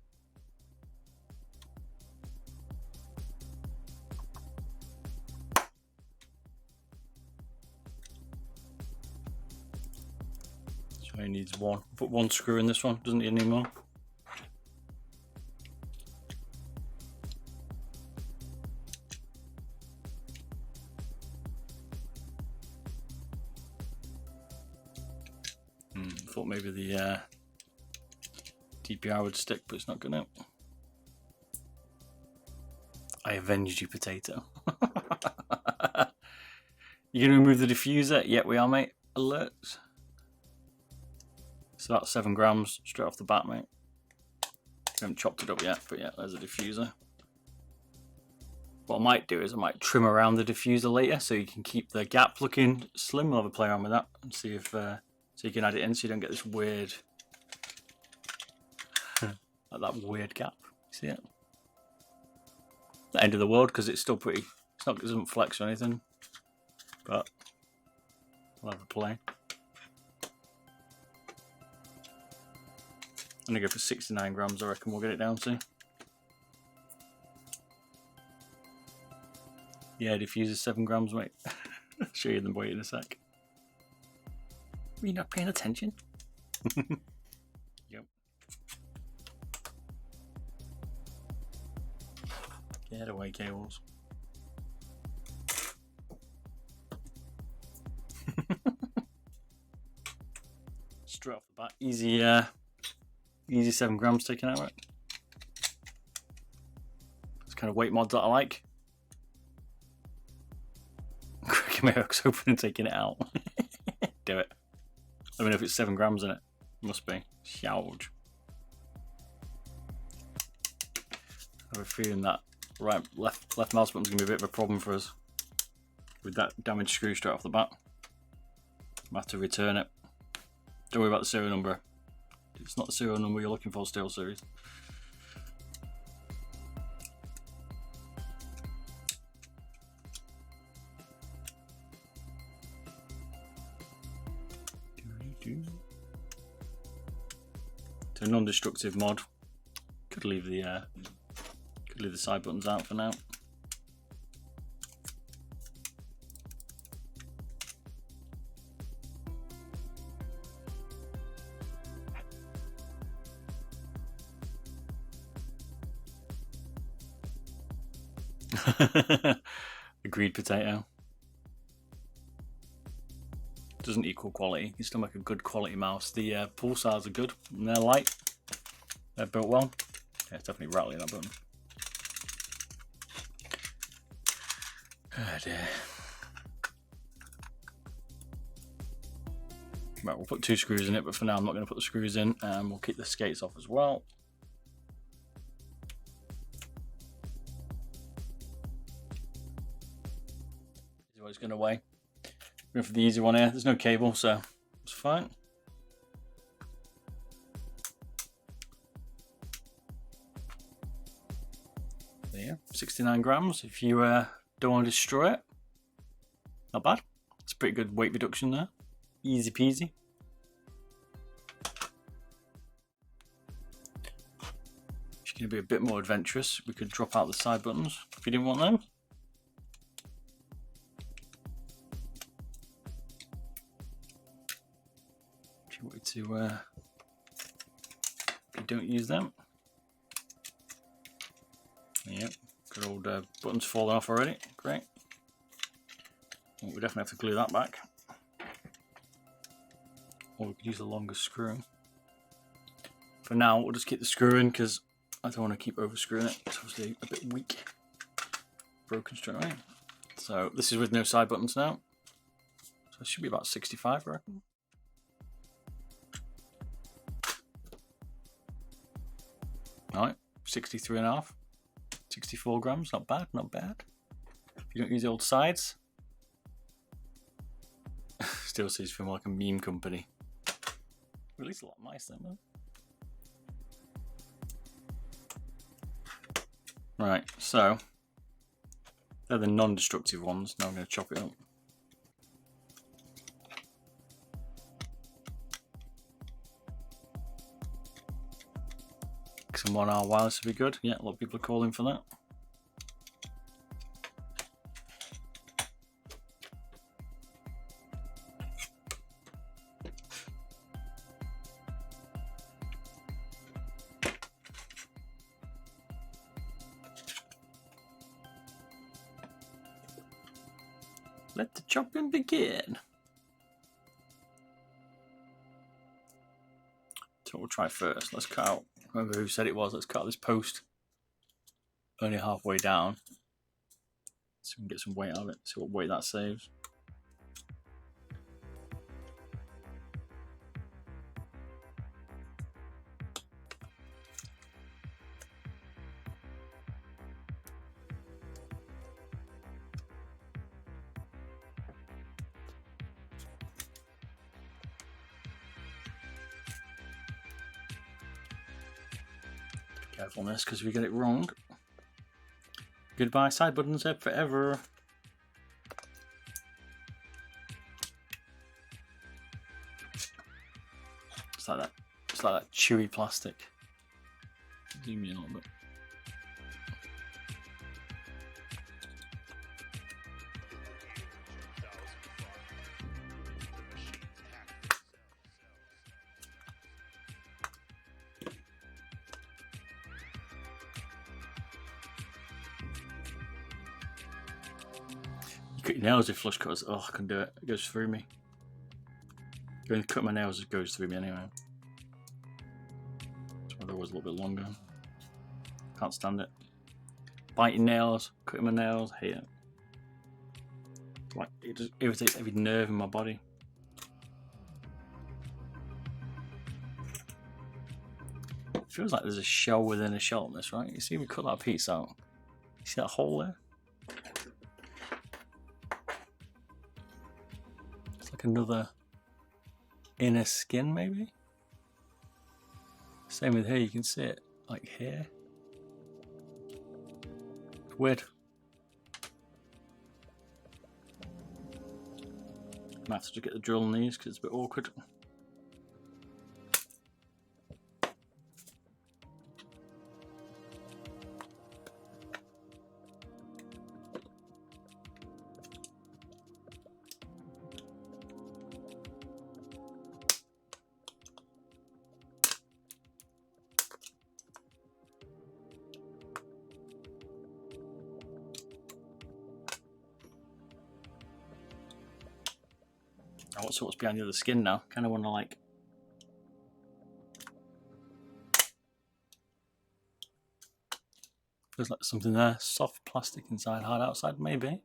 So he needs one. Put one screw in this one, doesn't need any more. Thought maybe the DPR would stick, but it's not gonna. I avenged you, potato. You gonna remove the diffuser? Yeah, we are, mate. Alerts. So that's 7 grams straight off the bat, mate. We haven't chopped it up yet, but yeah, there's a diffuser. What I might do is I might trim around the diffuser later so you can keep the gap looking slim. We'll have a play around with that and see if so you can add it in so you don't get this weird like that weird gap. See it? The end of the world because it's still pretty. It doesn't flex or anything, but we'll have a play. I'm gonna go for 69 grams. I reckon we'll get it down to. Yeah, diffuser 7 grams, mate. I'll show you the weight in a sec. Were you not paying attention? Yep. Get away, cables. Straight off the bat, easy 7 grams taken out, right? It's kind of weight mods that I like. Cracking my hooks open and taking it out. Do it. Let me know if it's 7 grams in it. Must be. Huge. I have a feeling that left mouse button's gonna be a bit of a problem for us with that damaged screw straight off the bat. I have to return it. Don't worry about the serial number. It's not the serial number you're looking for, Steel Series. It's a non-destructive mod. Could leave the side buttons out for now. Agreed, potato. Doesn't equal quality. You still make a good quality mouse. The pulsars are good and they're light. They're built well. Yeah, it's definitely rattling that button. Oh dear. Right, we'll put 2 screws in it, but for now I'm not going to put the screws in, and we'll keep the skates off as well. This is what it's going to weigh. Go for the easy one here. There's no cable, so it's fine. There, 69 grams. If you don't want to destroy it, not bad. It's a pretty good weight reduction there. Easy peasy. It's going to be a bit more adventurous. We could drop out the side buttons if you didn't want them. If you wanted to, if you don't use them. Yep, good old buttons falling off already. Great. Well, we definitely have to glue that back. Or we could use a longer screw. For now, we'll just keep the screw in because I don't want to keep over screwing it. It's obviously a bit weak. Broken straight away. So this is with no side buttons now. So it should be about 65, I reckon. Alright, 63.5. 64 grams, not bad, not bad. If you don't use the old sides. Still seems from like a meme company. At least a lot of mice then, though. Right, so they're the non-destructive ones. Now I'm going to chop it up. Some 1R wireless would be good. Yeah, a lot of people are calling for that. Let the chopping begin. what we'll try first. Let's cut out, remember who said it was, let's cut out this post only halfway down. So we can get some weight out of it, see what weight that saves. Careful on this, because if we get it wrong, goodbye side button zip forever. It's like that. It's like that chewy plastic. Zoom in a little bit. You cut your nails with flush cutters. Oh, I can do it. It goes through me. Going to cut my nails, it goes through me anyway. That's why they're always a little bit longer. Can't stand it. Biting nails, cutting my nails, hate it. Like, it just irritates every nerve in my body. It feels like there's a shell within a shell on this, right? You see, we cut that piece out. You see that hole there? It's like another inner skin, maybe? Same with here, you can see it like here. It's weird. Might have to just get the drill on these because it's a bit awkward. I want to see what's behind the other skin now. Kind of want to like. There's like something there. Soft plastic inside, hard outside, maybe.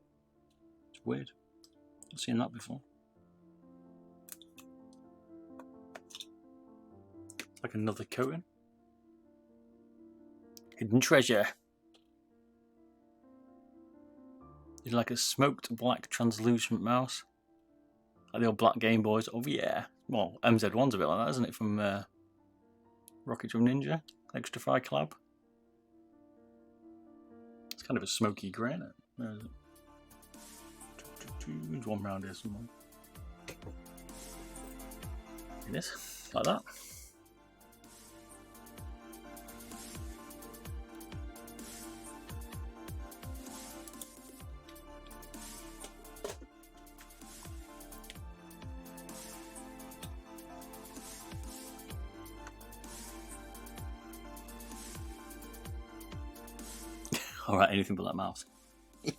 It's weird. I've seen that before. It's like another coating. Hidden treasure. It's like a smoked black translucent mouse. Like the old black Game Boys. Oh yeah. Well, MZ1's a bit like that, isn't it? From Rocket Jump Ninja. Extra Fry collab. It's kind of a smoky grey, isn't it? Where is it? There's one round here somewhere. Like this. Like that. Alright, anything but that mouse. Yeah,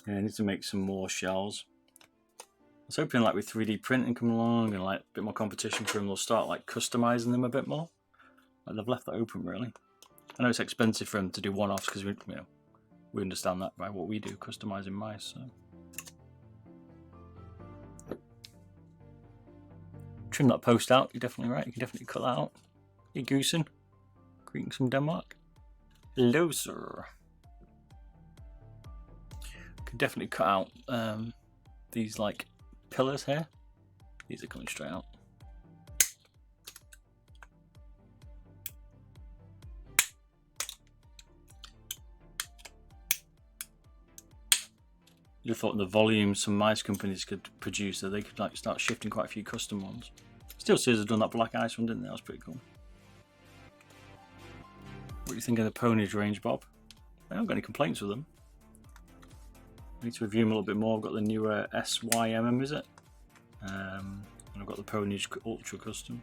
I need to make some more shells. I was hoping like with 3D printing coming along and like a bit more competition for them, they'll start like customizing them a bit more. Like they've left that open really. I know it's expensive for them to do one-offs because we understand that by what we do, customizing mice. So. Trim that post out, you're definitely right, you can definitely cut that out. Hey Goosen, greetings from Denmark. Hello sir. Could definitely cut out these like pillars here. These are coming straight out. You'd have thought the volume some mice companies could produce that they could like start shifting quite a few custom ones. Still Scissors done that black ice one, didn't they? That was pretty cool. What do you think of the Ponies range, Bob? I haven't got any complaints with them. I need to review them a little bit more. I've got the newer SYMM, is it? And I've got the Ponies Ultra Custom.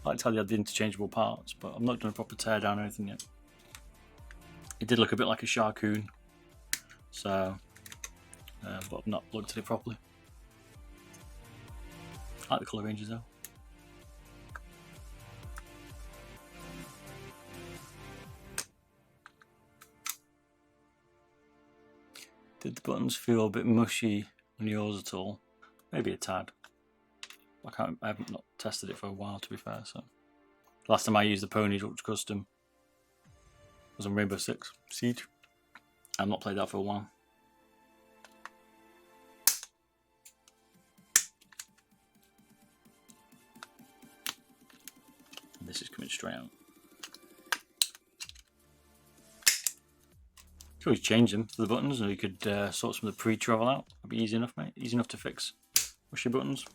I like to tell you I had the interchangeable parts, but I've not done a proper tear down or anything yet. It did look a bit like a Sharkoon, so, but I've not looked at it properly. I like the colour ranges though. Did the buttons feel a bit mushy on yours at all? Maybe a tad. I haven't not tested it for a while, to be fair. So last time I used the Ponies Ultra Custom was on Rainbow Six Siege. I've not played that for a while. And this is coming straight out. You could always change them for the buttons, or you could sort some of the pre-travel out. That'd be easy enough, mate. Easy enough to fix. Mushy buttons.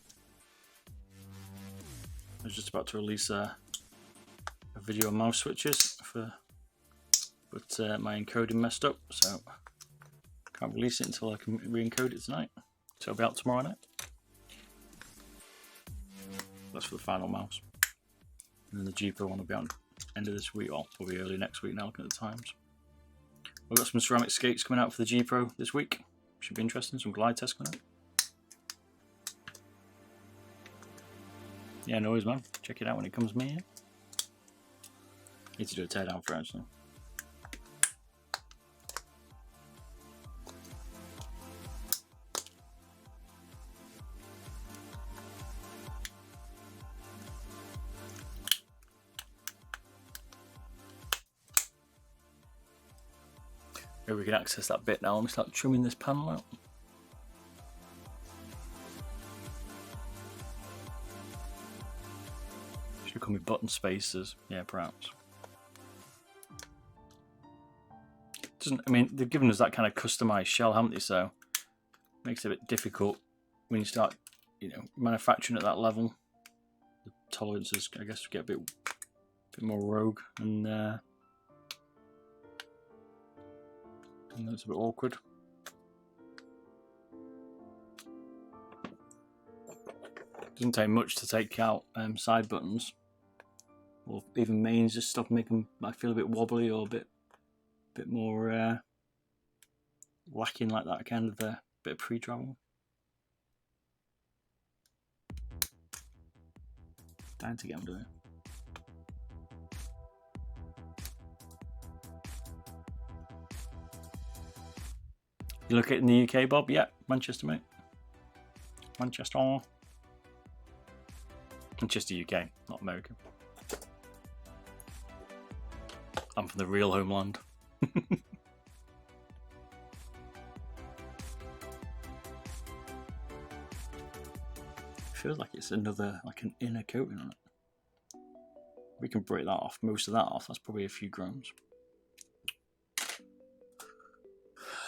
I was just about to release a video on mouse switches, but my encoding messed up, so can't release it until I can re-encode it tonight. So it'll be out tomorrow night. That's for the final mouse. And then the G Pro one will be on end of this week, or probably early next week now, looking at the times. We've got some ceramic skates coming out for the G Pro this week. Should be interesting, some glide tests coming out. Yeah, no worries, man. Check it out when it comes me. Need to do a teardown for it, actually. Maybe we can access that bit now. Let me start trimming this panel out. Should come with button spacers. Yeah, perhaps. I mean, they've given us that kind of customized shell, haven't they? So it makes it a bit difficult when you start, manufacturing at that level. The tolerances, I guess, get a bit more rogue, and it's a bit awkward. Doesn't take much to take out side buttons, or even mains. Just stuff make them feel a bit wobbly or a bit more lacking, like that kind of bit of pre-travel. Dying to get them doing. You look at in the UK, Bob? Yeah, Manchester, mate. Manchester, UK, not America. I'm from the real homeland. Feels like it's another, like an inner coating on it. We can break that off, most of that off. That's probably a few grams.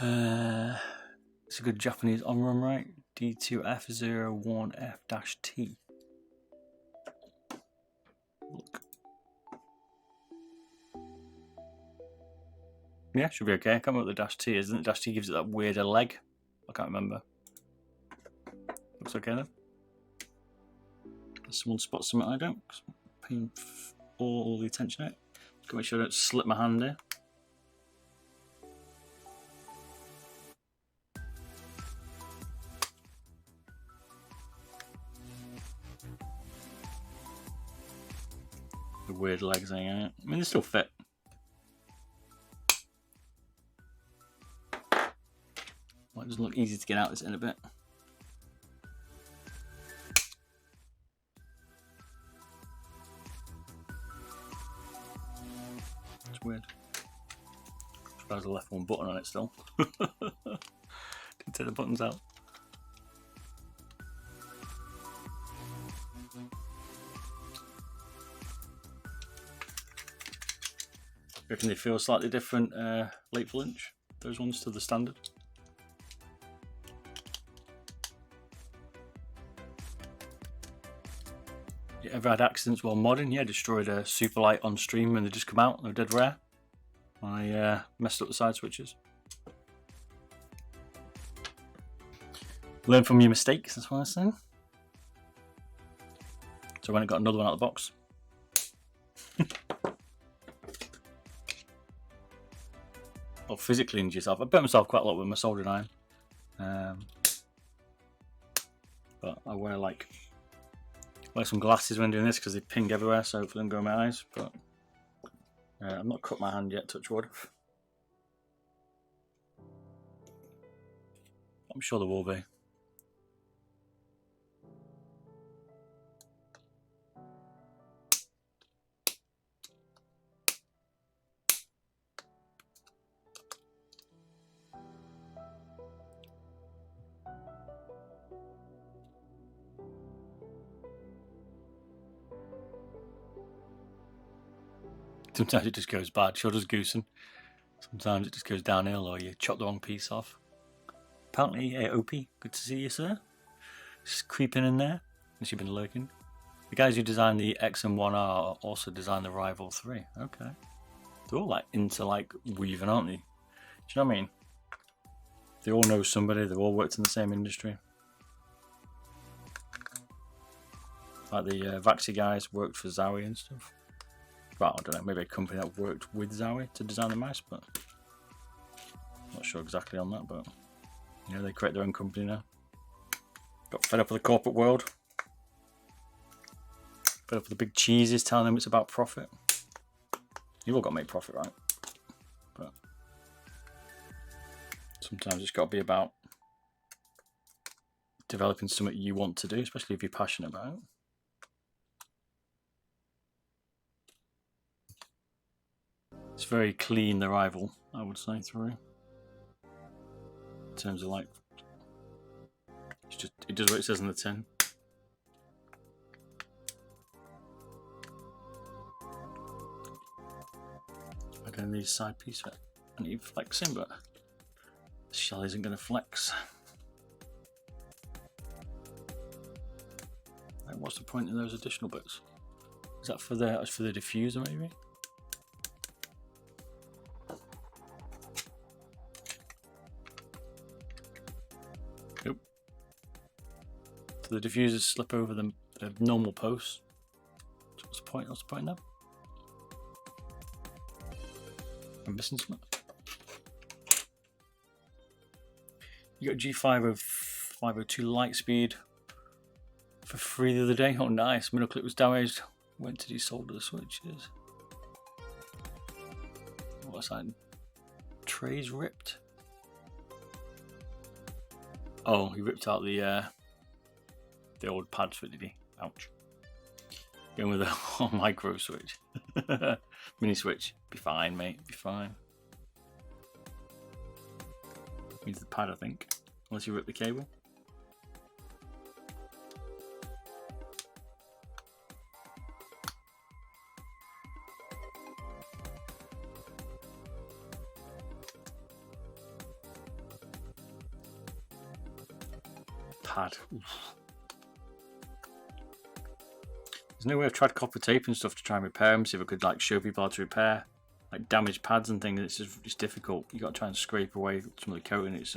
It's a good Japanese on-run, right? D2F01F-T. Look. Yeah, should be okay. I can't remember what the dash T is. Isn't it? Dash T gives it that weirder leg. I can't remember. Looks okay then. Someone spots something I don't, because I'm paying all the attention out. Gotta make sure I don't slip my hand there. The weird legs hanging out. I mean, they still fit. Well, it doesn't look easy to get out this in a bit. It's weird. I suppose I left one button on it still. Didn't take the buttons out. I reckon they feel slightly different late for lunch, those ones, to the standard. You ever had accidents while modding? Yeah, destroyed a super light on stream when they just come out. They're dead rare. I messed up the side switches. Learn from your mistakes, that's what I was saying. So when I got another one out of the box. Or physically injure yourself. I burnt myself quite a lot with my soldering iron. But I wear like Wear some glasses when doing this because they ping everywhere, so hopefully they don't go in my eyes. But I've not cut my hand yet, touch wood. I'm sure there will be. Sometimes it just goes bad. Sure does goosing. Sometimes it just goes downhill or you chop the wrong piece off. Apparently, OP, good to see you, sir. Just creeping in there, unless you've been lurking. The guys who designed the XM1R also designed the Rival 3. Okay. They're all like into like weaving, aren't they? Do you know what I mean? They all know somebody, they've all worked in the same industry. Like the Vaxi guys worked for Zowie and stuff. Well, I don't know, maybe a company that worked with Zowie to design the mouse, but I'm not sure exactly on that, but you know, they create their own company now. Got fed up with the corporate world. Fed up with the big cheeses telling them it's about profit. You've all got to make profit, right? But sometimes it's got to be about developing something you want to do, especially if you're passionate about it. It's very clean, the Rival, I would say, through. In terms of like, it does what it says on the tin. Again, these side pieces I need flexing, but the shell isn't going to flex. Right, what's the point in those additional bits? Is that for the diffuser maybe? Nope. So the diffusers slip over the normal posts. So what's the point? What's the point now? I'm missing something. You got G502 light speed for free the other day. Oh, nice. Middle clip was damaged. Went to desolder the switches. What's that? Trays ripped. Oh, he ripped out the old pads for it, did he? Ouch. Going with a micro switch. Mini switch. Be fine, mate. Be fine. Needs the pad, I think. Unless you rip the cable. Pad. Oof. There's no way I've tried copper tape and stuff to try and repair them, see if I could like show people how to repair like damaged pads and things. It's difficult. You got to try and scrape away some of the coating. It's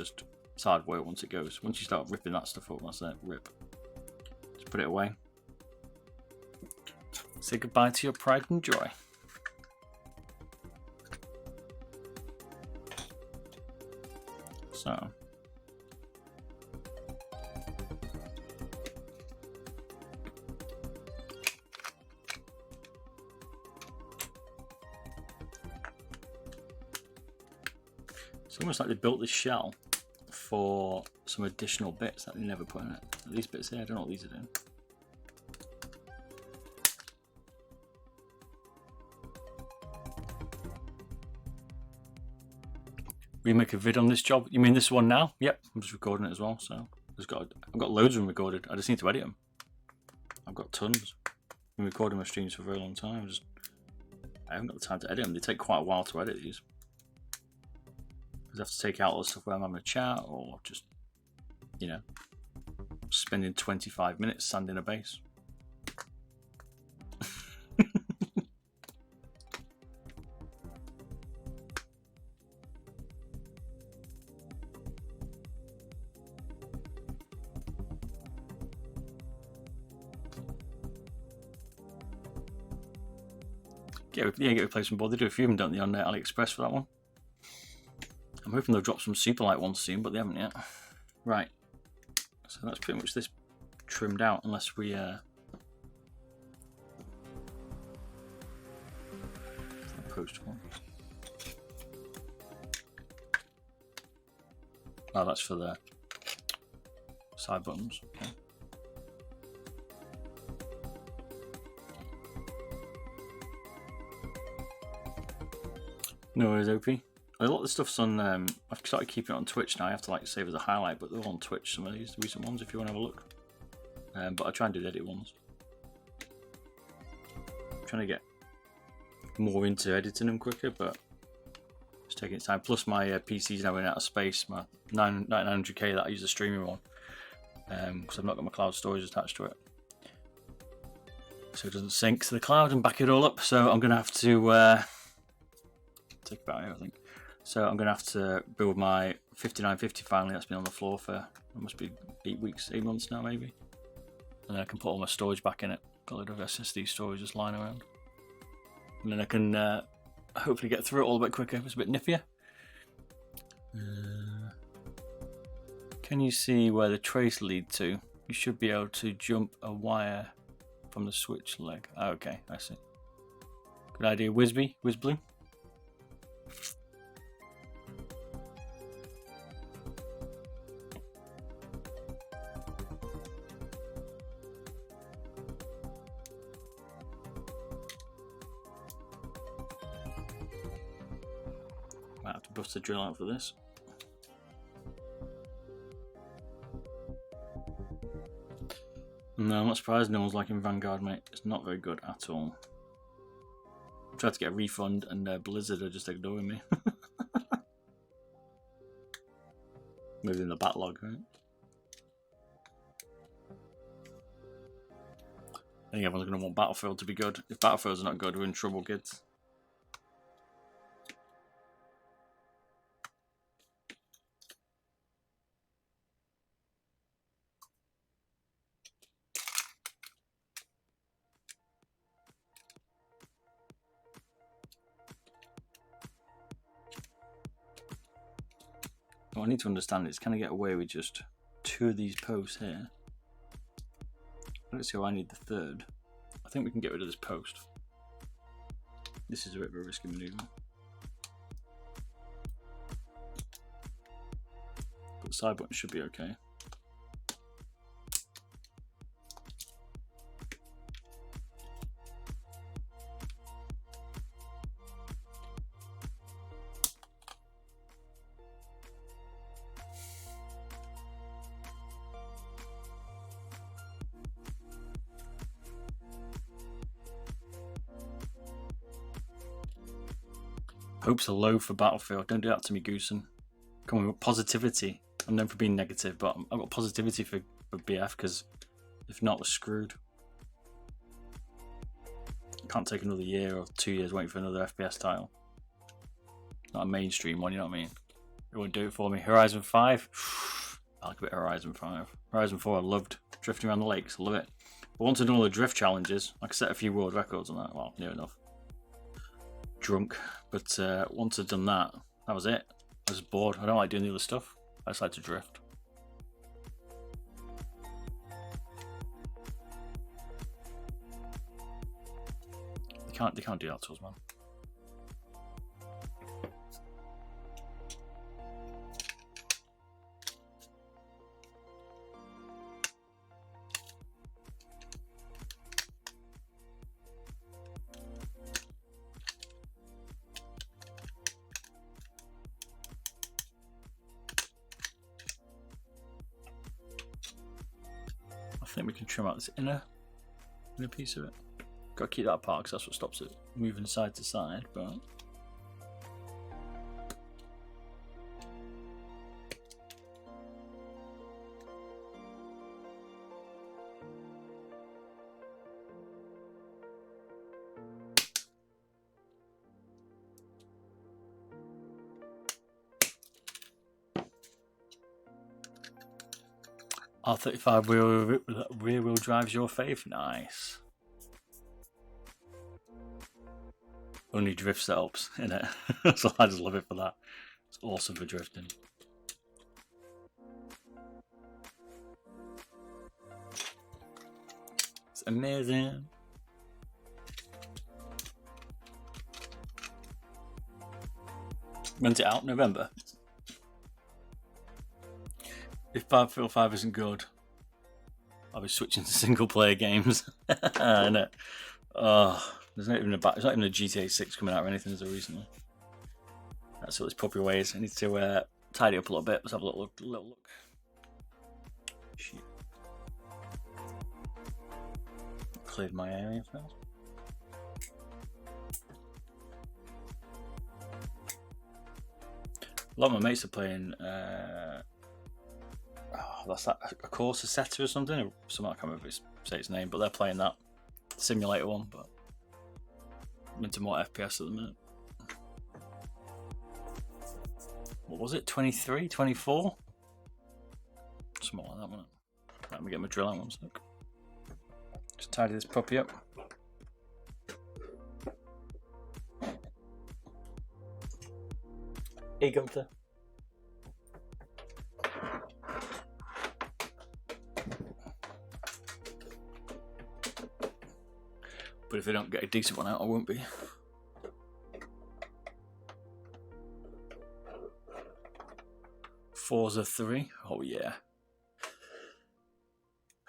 hard work once it goes. Once you start ripping that stuff up, that's it. Rip. Just put it away. Say goodbye to your pride and joy. So. It's almost like they built this shell for some additional bits that they never put in it. These bits here, I don't know what these are doing. We make a vid on this job. You mean this one now? Yep, I'm just recording it as well. So I've got loads of them recorded. I just need to edit them. I've got tons. I've been recording my streams for a very long time. I haven't got the time to edit them. They take quite a while to edit these. I have to take out all the stuff where I'm having a chat or just, you know, spending 25 minutes sanding a bass. Get a replacement board. They do a few of them, don't they, on AliExpress for that one. I'm hoping they'll drop some super light ones soon, but they haven't yet. Right, so that's pretty much this trimmed out, unless we post for? Oh, that's for the side buttons. Okay. No worries, OP. A lot of the stuff's on. I've started keeping it on Twitch now. I have to like save as a highlight, but they're all on Twitch. Some of these recent ones, if you want to have a look. But I try and do the edit ones. I'm trying to get more into editing them quicker, but it's taking its time. Plus, my PC's now running out of space. My 900K that I use the streaming one, because I've not got my cloud storage attached to it, so it doesn't sync to the cloud and back it all up. So I'm gonna have to take about here, I think. So I'm gonna have to build my 5950 finally. That's been on the floor for it must be 8 months now maybe, and then I can put all my storage back in it. Got a load of SSD storage just lying around, and then I can hopefully get through it all a bit quicker. It's a bit niffier. Can you see where the trace lead to? You should be able to jump a wire from the switch leg. Oh, okay, I see. Good idea, Whizblue. Might have to bust the drill out for this. No, I'm not surprised no one's liking Vanguard, mate. It's not very good at all. I tried to get a refund and Blizzard are just ignoring me. Maybe in the backlog, right? I think everyone's going to want Battlefield to be good. If Battlefield's not good, we're in trouble, kids. What I need to understand is, can I get away with just 2 of these posts here? Let's see how I need the 3rd. I think we can get rid of this post. This is a bit of a risky maneuver. But the side button should be okay. Hopes are low for Battlefield. Don't do that to me, Goosen. Come on, with positivity. I'm known for being negative, but I've got positivity for BF, because if not, we're screwed. Can't take another year or 2 years waiting for another FPS title. Not a mainstream one, you know what I mean? It won't do it for me. Horizon 5? I like a bit of Horizon 5. Horizon 4 I loved. Drifting around the lakes, I love it. But once I've done all the drift challenges, I could set a few world records on that. Well, near enough. Drunk. But once I'd done that, that was it. I was bored. I don't like doing the other stuff. I just like to drift. They can't do that to us, man. I think we can trim out this inner piece of it. Got to keep that apart because that's what stops it moving side to side, but R35 rear wheel drive's your fave? Nice. Only drift setups, innit? So I just love it for that. It's awesome for drifting. It's amazing. When's it out? November. If Battlefield 5 isn't good, I'll be switching to single player games. I know. Oh, there's not even a GTA 6 coming out or anything as of recently. That's what its proper ways. I need to tidy up a little bit. Let's have a little look. Shit. Cleared my area first. A lot of my mates are playing. That's that a course setter or something. I can't remember say its name, but they're playing that simulator one. But I'm into more FPS at the minute. What was it? 23, 24? Something like that, wasn't it? Let me get my drill out one sec. Just tidy this puppy up. Hey, Gunther. But if I don't get a decent one out, I won't be. Forza 3. Oh, yeah.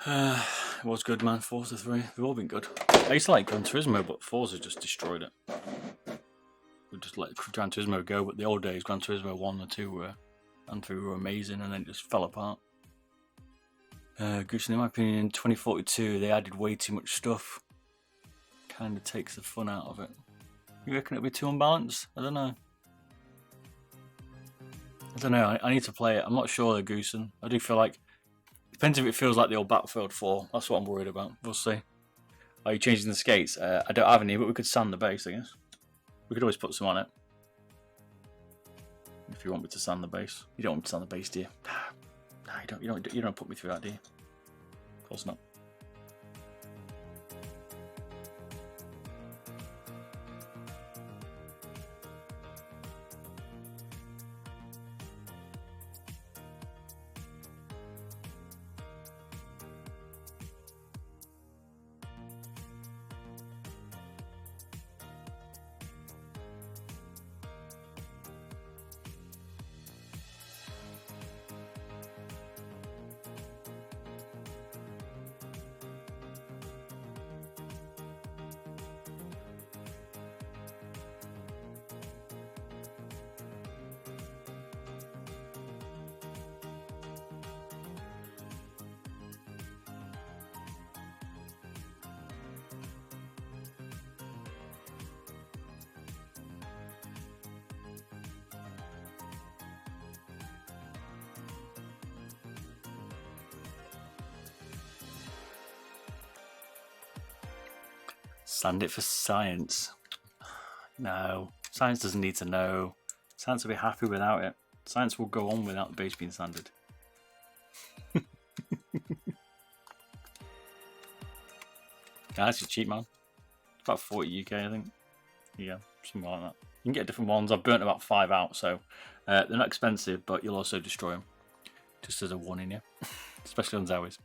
It was good, man. Forza 3. They've all been good. I used to like Gran Turismo, but Forza just destroyed it. We just let Gran Turismo go, but the old days, Gran Turismo 1 and 2 were amazing, and then it just fell apart. Gucci, in my opinion, in 2042, they added way too much stuff. Kind of takes the fun out of it. You reckon it'll be too unbalanced? I don't know. I need to play it. I'm not sure, though, Goosen. I do feel like... Depends if it feels like the old Battlefield 4. That's what I'm worried about. We'll see. Are you changing the skates? I don't have any, but we could sand the base, I guess. We could always put some on it. If you want me to sand the base. You don't want me to sand the base, do you? No, you don't put me through that, do you? Of course not. Sand it for science. No, science doesn't need to know. Science will be happy without it. Science will go on without the base being sanded. That's just cheap, man. It's about 40 UK, I think. Yeah, something like that. You can get different ones. I've burnt about 5 out, so they're not expensive, but you'll also destroy them. Just as a warning, yeah. Especially on Zowies.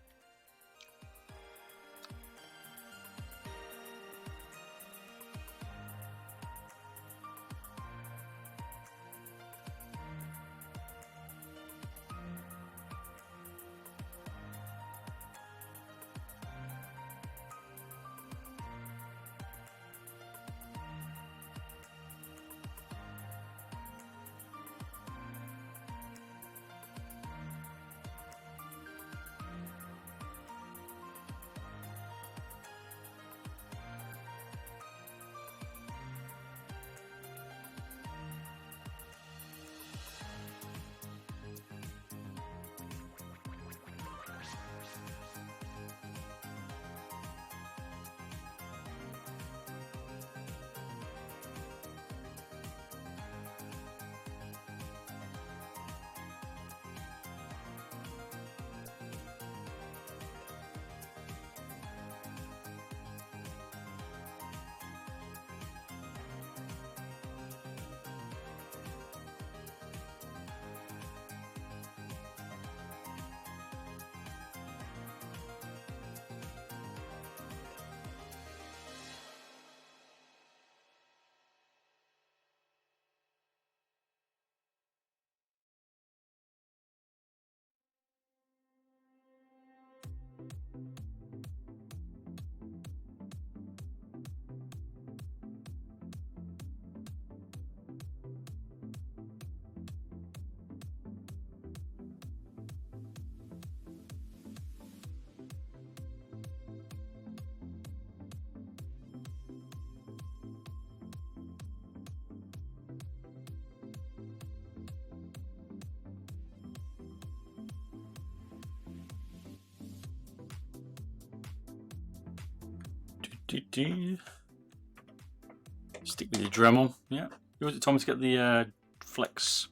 Stick with your Dremel. Yeah. Who was it told me to get the flex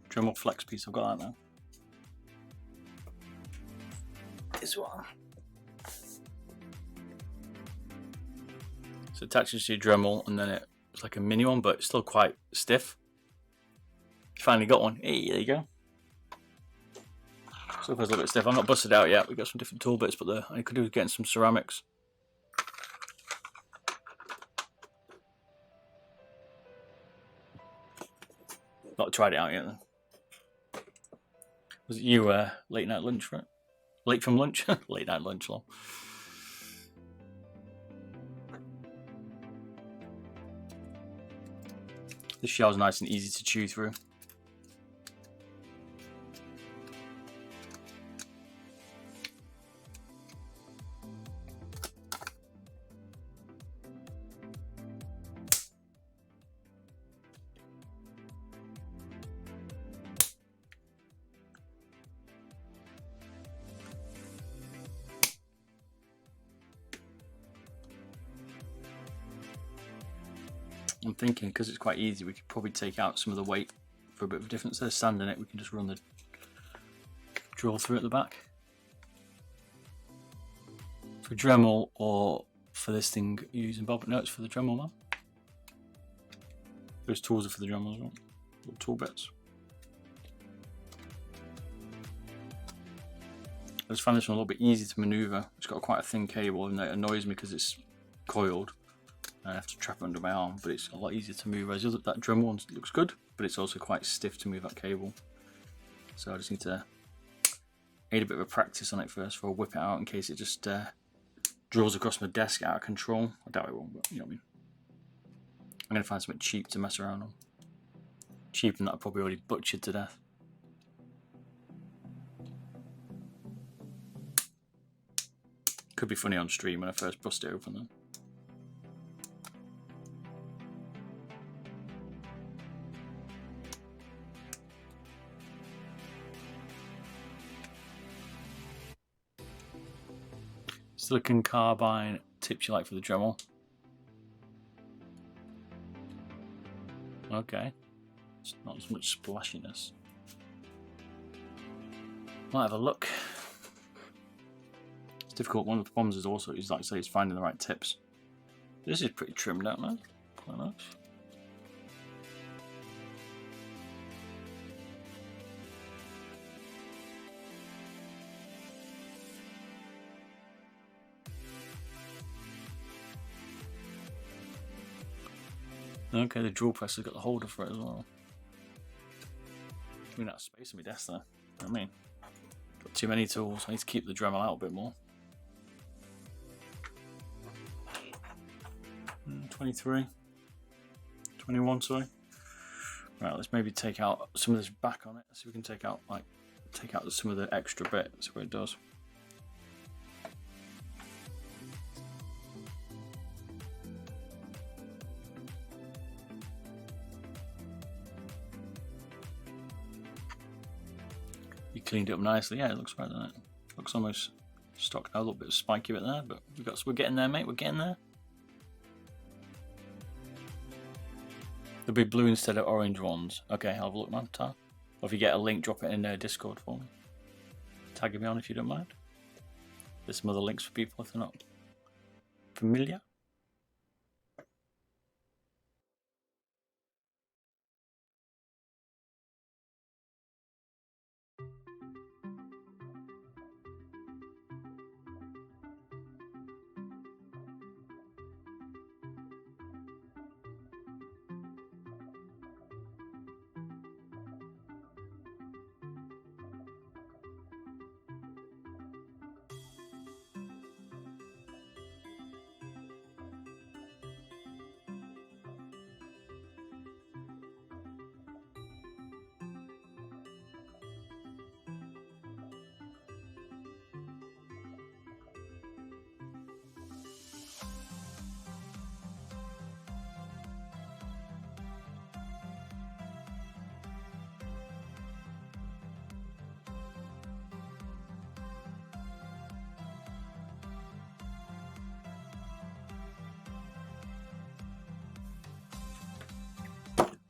Dremel flex piece? I've got that now. This one. So it attaches to your Dremel, and then it's like a mini one, but it's still quite stiff. Finally got one. Hey, there you go. Still feels a little bit stiff. I'm not busted out yet. We've got some different tool bits, but I could do with getting some ceramics. Not tried it out yet then. Was it you late night lunch for it? Late from lunch? Late night lunch, lol. This shell's nice and easy to chew through. I'm thinking, because it's quite easy, we could probably take out some of the weight for a bit of a difference. There's sand in it, we can just run the drill through at the back. For Dremel or for this thing using bob, no, it's for the Dremel, man. Those tools are for the Dremel as well, little tool bits. I just find this one a little bit easy to manoeuvre. It's got quite a thin cable, and it annoys me because it's coiled. I have to trap it under my arm, but it's a lot easier to move. Whereas that Dremel one looks good, but it's also quite stiff to move that cable. So I just need to need a bit of a practice on it first before I whip it out in case it just drills across my desk out of control. I doubt it won't, but you know what I mean. I'm going to find something cheap to mess around on. Cheap and that I probably already butchered to death. Could be funny on stream when I first bust it open though. Silicon carbide tips you like for the Dremel. Okay, it's not as much splashiness. Might have a look. It's difficult. One of the problems is also, like I say, is finding the right tips. This is pretty trimmed out now. Quite nice. Okay, the drill press has got the holder for it as well. I mean, that's space on my desk there. You know what I mean? Got too many tools. I need to keep the Dremel out a bit more. 23. 21, sorry. Right, let's maybe take out some of this back on it. So we can take out some of the extra bits where it does. You cleaned it up nicely. Yeah, it looks right, doesn't it? Looks almost stock. A little bit of spiky bit there, but we're getting there, mate. We're getting there. There'll be blue instead of orange ones. Okay, I'll have a look, man. Or if you get a link, drop it in Discord for me. Tag me on if you don't mind. There's some other links for people if they're not familiar.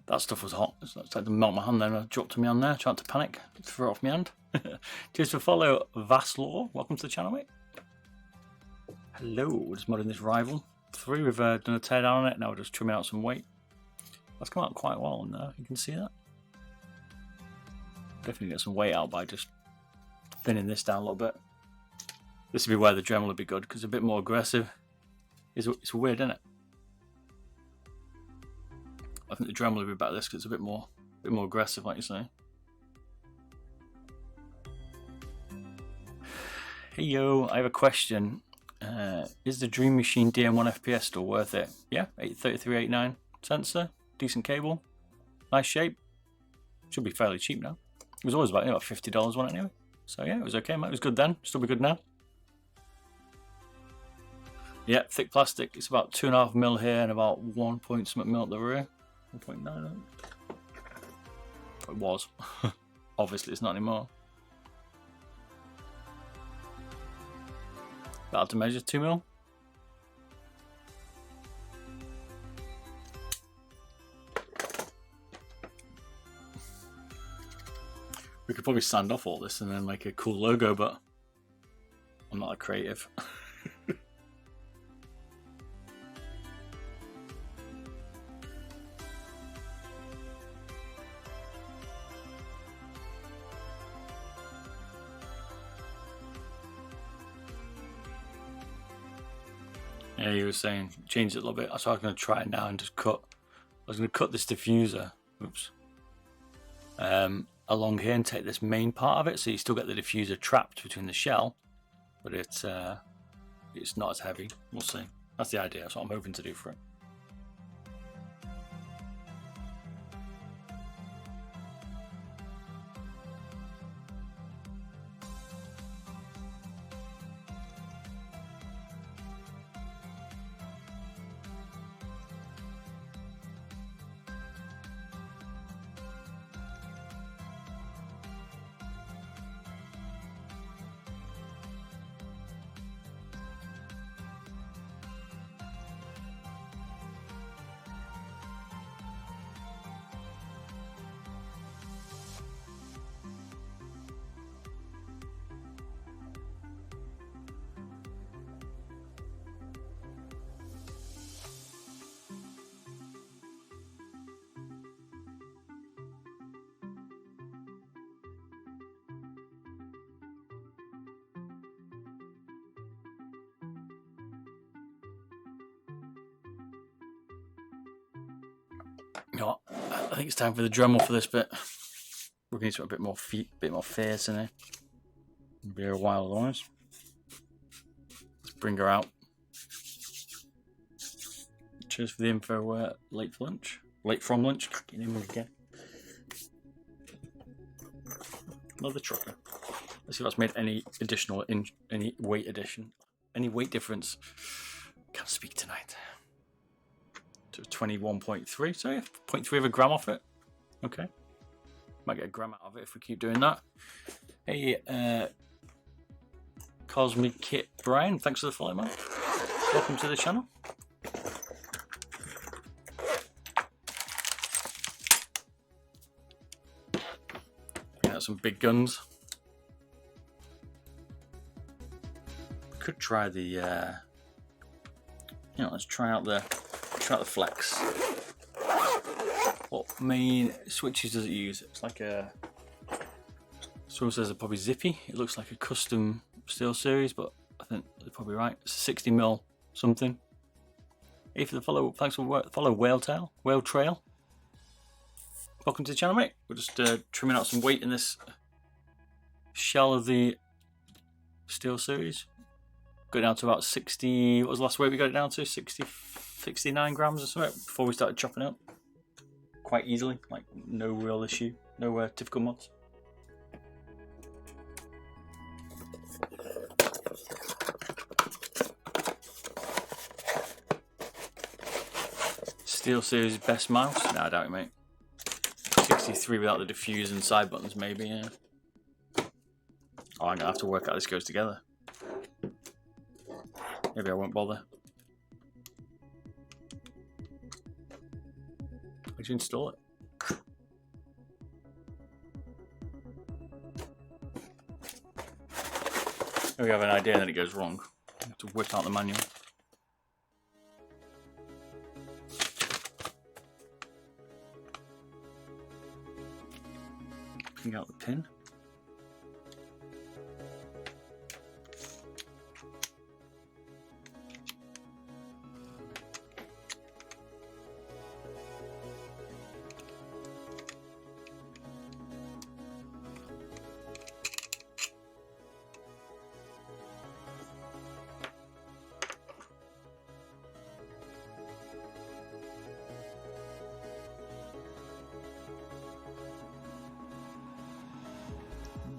That stuff was hot. It's like to melt my hand then. I dropped my hand there, tried to panic, threw it off my hand. Cheers for follow, Vaslaw. Welcome to the channel, mate. Hello, we're just modding this Rival 3. We've done a teardown on it, now we're just trimming out some weight. That's come out quite well in there, you can see that. Definitely get some weight out by just thinning this down a little bit. This would be where the Dremel would be good, because it's a bit more aggressive. It's weird, isn't it? I think the Dremel would be better this because it's a bit more aggressive, like you say. Hey yo, I have a question. Is the Dream Machine DM1 FPS still worth it? Yeah, 83389 sensor, decent cable, nice shape. Should be fairly cheap now. It was always about $50, wasn't it, anyway? So yeah, it was okay, mate. It was good then. Still be good now. Yeah, thick plastic. It's about 2.5mm here and about 1 point something mil at the rear. 1.9. It was. Obviously, it's not anymore. Hard to measure, 2mm. We could probably sand off all this and then make a cool logo, but I'm not that creative. Yeah, you were saying change it a little bit. So I was going to try it now and just cut. I was going to cut this diffuser, oops, along here and take this main part of it, so you still get the diffuser trapped between the shell, but it's not as heavy. We'll see. That's the idea. That's what I'm hoping to do for it. You know what? I think it's time for the Dremel for this bit. We're going to need a bit more fierce in here. It'll be a while otherwise. Let's bring her out. Cheers for the info. Late for lunch. Late from lunch. Get in again. Another trucker. Let's see if that's made any weight addition, any weight difference. Can't speak tonight. 21.3, so yeah, 0.3 of a gram off it. Okay, might get a gram out of it if we keep doing that. Hey, Cosmic Kit Brian, thanks for the follow, man. Welcome to the channel. Bring out some big guns. Could try the, let's try out the Flex. What main switches does it use? It's like a, someone says it's probably zippy. It looks like a custom steel series, but I think they're probably right. It's 60mm something. Hey for the follow, thanks for follow Whale Trail. Welcome to the channel, mate. We're just trimming out some weight in this shell of the steel series. Got it down to about 60, what was the last weight we got it down to? 69 grams or something before we started chopping up. Quite easily, like no real issue, no difficult mods. Steel Series best mouse? No, I doubt it, mate. 63 without the diffuse and side buttons, maybe, yeah. Oh, I'm gonna have to work out how this goes together. Maybe I won't bother. How do you install it? we have an idea and then it goes wrong. You have to whip out the manual. Bring out the pin.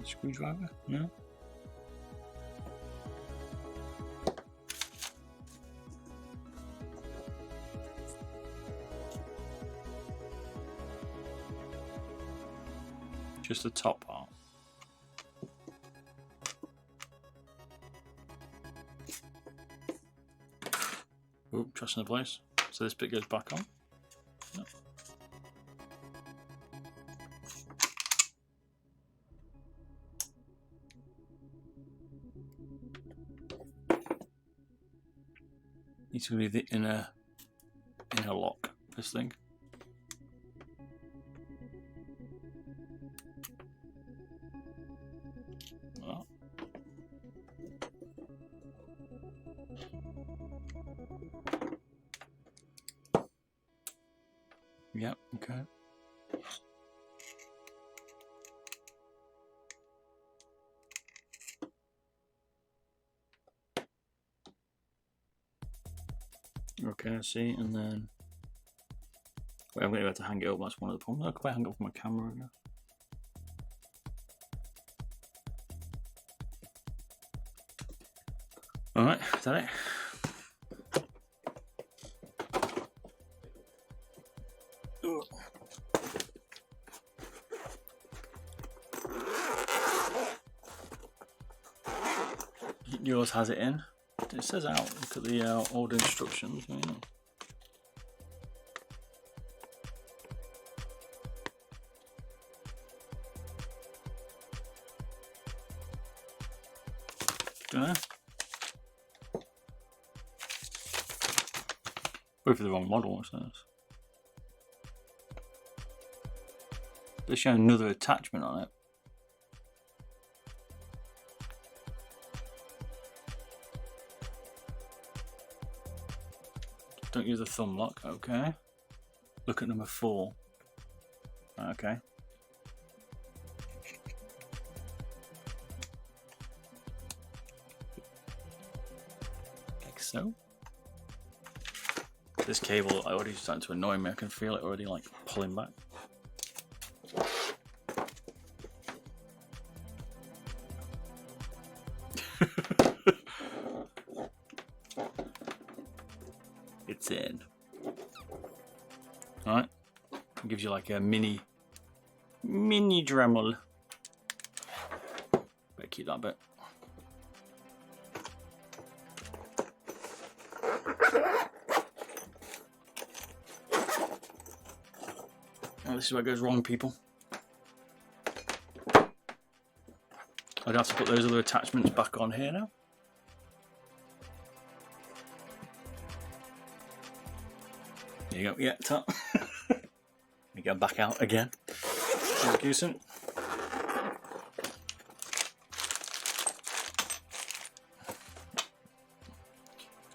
Screwdriver? No? Just the top part. Oop, trusting the place. So this bit goes back on. No. Need to leave the inner lock, this thing. Oh. Yep, okay. Okay, I see, and then wait, I'm going to have to hang it up. That's one of the problems. Look, if I hang it up my camera again. Alright, is that it? Yours has it in. It says out. Look at the old instructions. Yeah. Dunno. Wait for the wrong model. What's this? They're showing another attachment on it. Don't use the thumb lock, okay. Look at number 4. Okay. Like so. This cable already starting to annoy me. I can feel it already like pulling back. It's in. Alright. It gives you like a mini Dremel. Better keep that bit. Oh, this is where it goes wrong, people. I'd have to put those other attachments back on here now. There you go, yeah, top. We go back out again. Decent.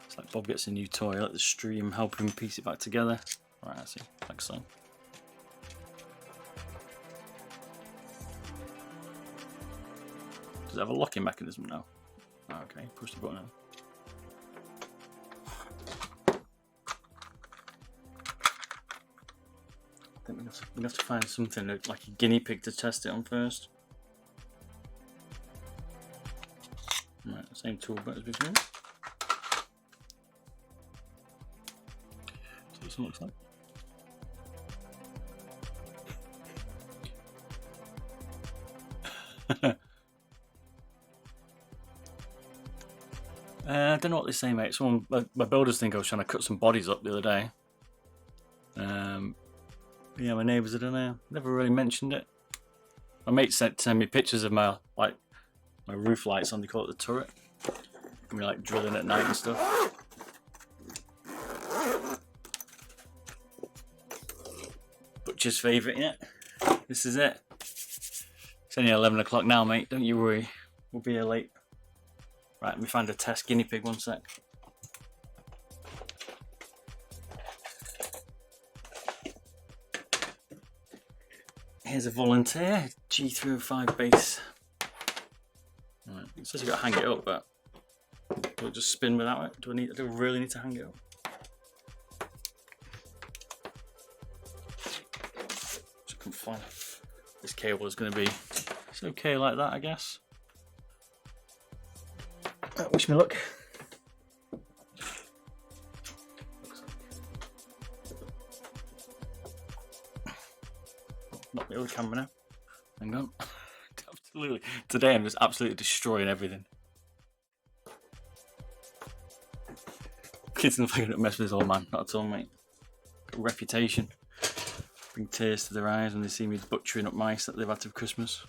It's like Bob gets a new toy, let the stream help him piece it back together. Right, I see, like so. Does it have a locking mechanism now? Oh, okay, push the button now. I think we'll have to find something like a guinea pig to test it on first. Right, same tool but as before. See what it looks like. I don't know what they say, mate. Someone, my builders think I was trying to cut some bodies up the other day. Yeah, my neighbours, I don't know. Never really mentioned it. My mate sent me pictures of my My roof lights on, they call it the turret. And we like drilling at night and stuff. Butcher's favourite, yeah. This is it. It's only 11 o'clock now, mate. Don't you worry. We'll be here late. Right, let me find a test guinea pig, one sec. Here's a volunteer, G305 base. Right, it says you've got to hang it up, but will it just spin without it? Do I really need to hang it up? So I can find this cable is going to be, it's okay like that, I guess. Wish me luck. Not the other camera now. Hang on. Absolutely. Today I'm just absolutely destroying everything. Kids are not going to mess with this old man. Not at all, mate. Got a reputation. Bring tears to their eyes when they see me butchering up mice that they've had for Christmas.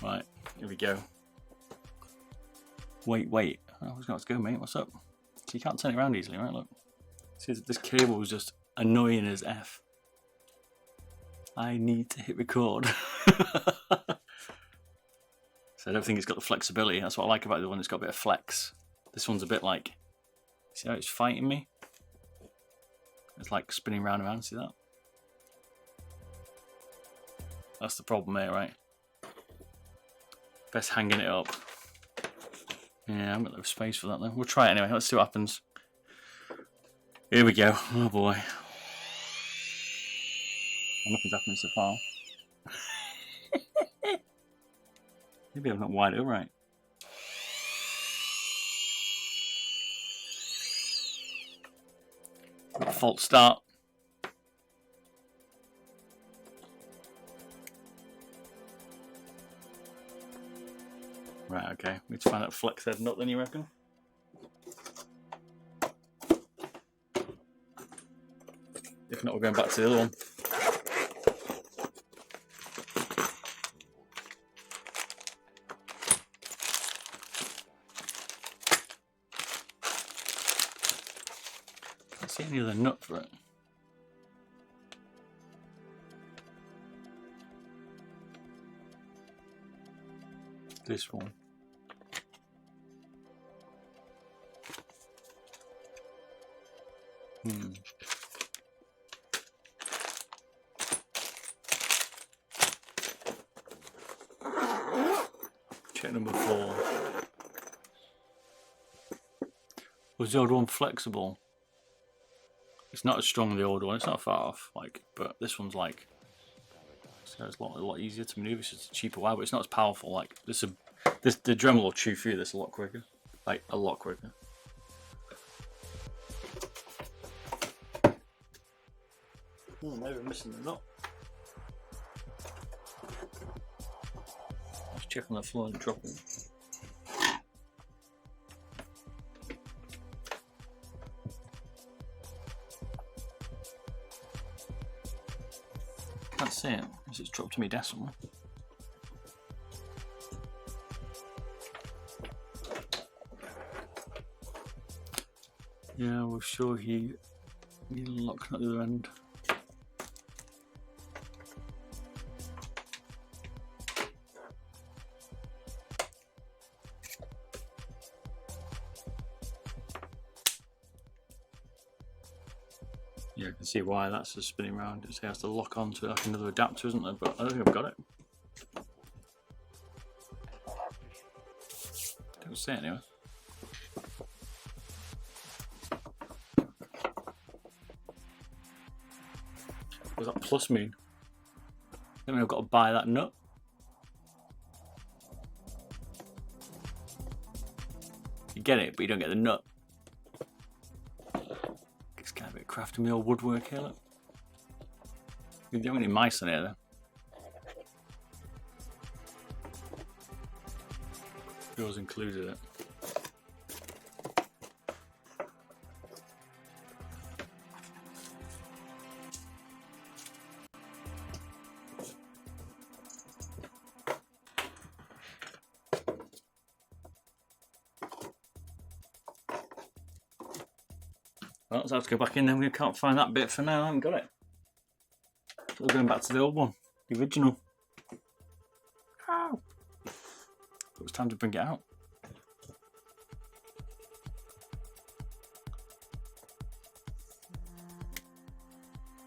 Right, here we go. Wait. Oh, who's got to go, mate? What's up? So you can't turn it around easily, right? Look. See, this cable was just annoying as F. I need to hit record. So I don't think it's got the flexibility. That's what I like about the one that's got a bit of flex. This one's a bit like, see how it's fighting me? It's like spinning round and round, see that? That's the problem here, right? Best hanging it up. Yeah, I haven't got no space for that though. We'll try it anyway, let's see what happens. Here we go, oh boy. Nothing's happening so far. Maybe I'm not wide up right. False start. Right, okay. We need to find that flex head nut then, you reckon? If not, we're going back to the other one. Can't see any other nut for it. This one. Check number 4. Was the old one flexible? It's not as strong as the old one. It's not far off, like, but this one's like, so it's a lot easier to maneuver. It's just a cheaper wire, but it's not as powerful. Like the Dremel will chew through this a lot quicker, like a lot quicker. Maybe I'm missing the nut. Let's check on the floor and drop it. Can't see it, because it's dropped to me desk somewhere. Yeah, we're sure he locked at the other end. Yeah, I can see why that's just spinning around. It has to lock onto like another adapter, isn't there? But I don't think I've got it. Don't see it anyway. What does that plus mean? I mean I've got to buy that nut. You get it, but you don't get the nut. It's kind of a bit crafting me old woodwork here, look. You don't have any mice in here though. Yours included it. Well, so I have to go back in then. We can't find that bit for now. I haven't got it. So we're going back to the old one, the original. Ow! It was time to bring it out.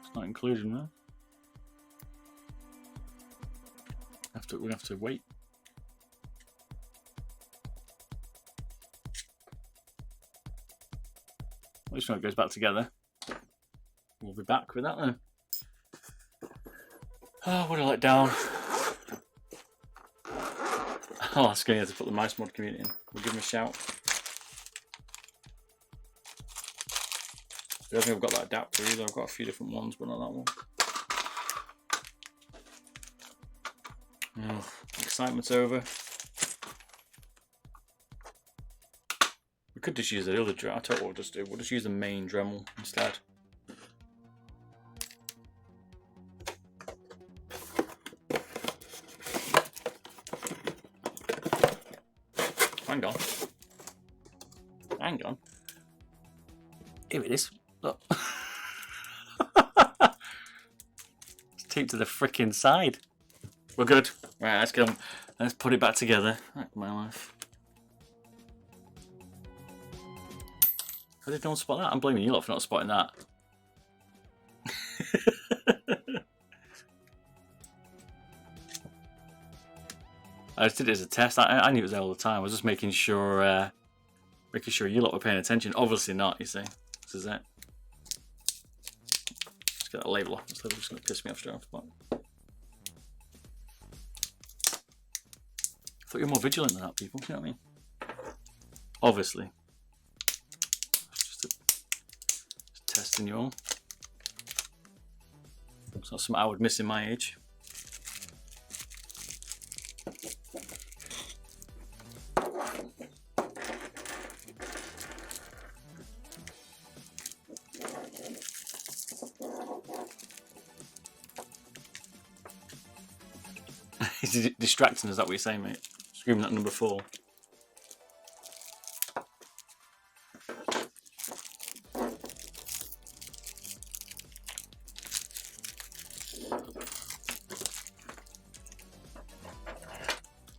It's not included in there. We're gonna have to wait. At least when it goes back together, we'll be back with that then. Oh, what a letdown. I'll ask Ian to put the mouse mod community in. We'll give him a shout. I don't think I've got that adapter either. I've got a few different ones, but not that one. Oh, excitement's over. We could just use the other Dremel. I tell you what we'll just do. We'll just use the main Dremel instead. Hang on. Hang on. Here it is. Look. It's taped to the frickin' side. We're good. Right, let's get on. Let's put it back together. Heck, my life. How did no one spot that? I'm blaming you lot for not spotting that. I just did it as a test. I knew it was there all the time. I was just making sure you lot were paying attention. Obviously not, you see. This is it. Let's get that label off. This label's just going to piss me off straight off the bottom. I thought you were more vigilant than that, people. You know what I mean? Obviously. Just testing you all. It's not something I would miss in my age. He's distracting, is that what you're saying, mate? Screaming at number 4.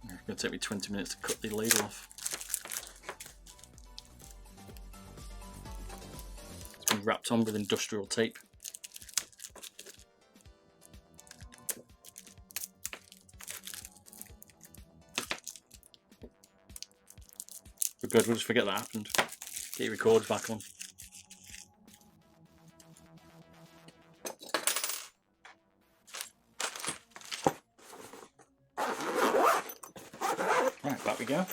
It's going to take me 20 minutes to cut the ladle off. It's been wrapped on with industrial tape. We're good, we'll just forget that happened. Get your records back on. Right, back we go.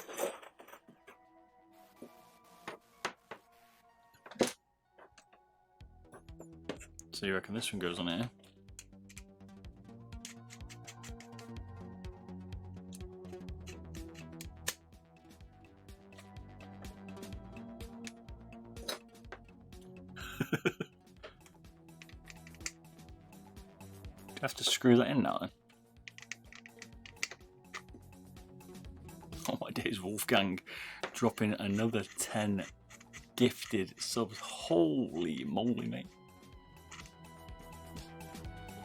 So you reckon this one goes on here? Do I have to screw that in now then? Oh my days, Wolfgang dropping another 10 gifted subs. Holy moly, mate.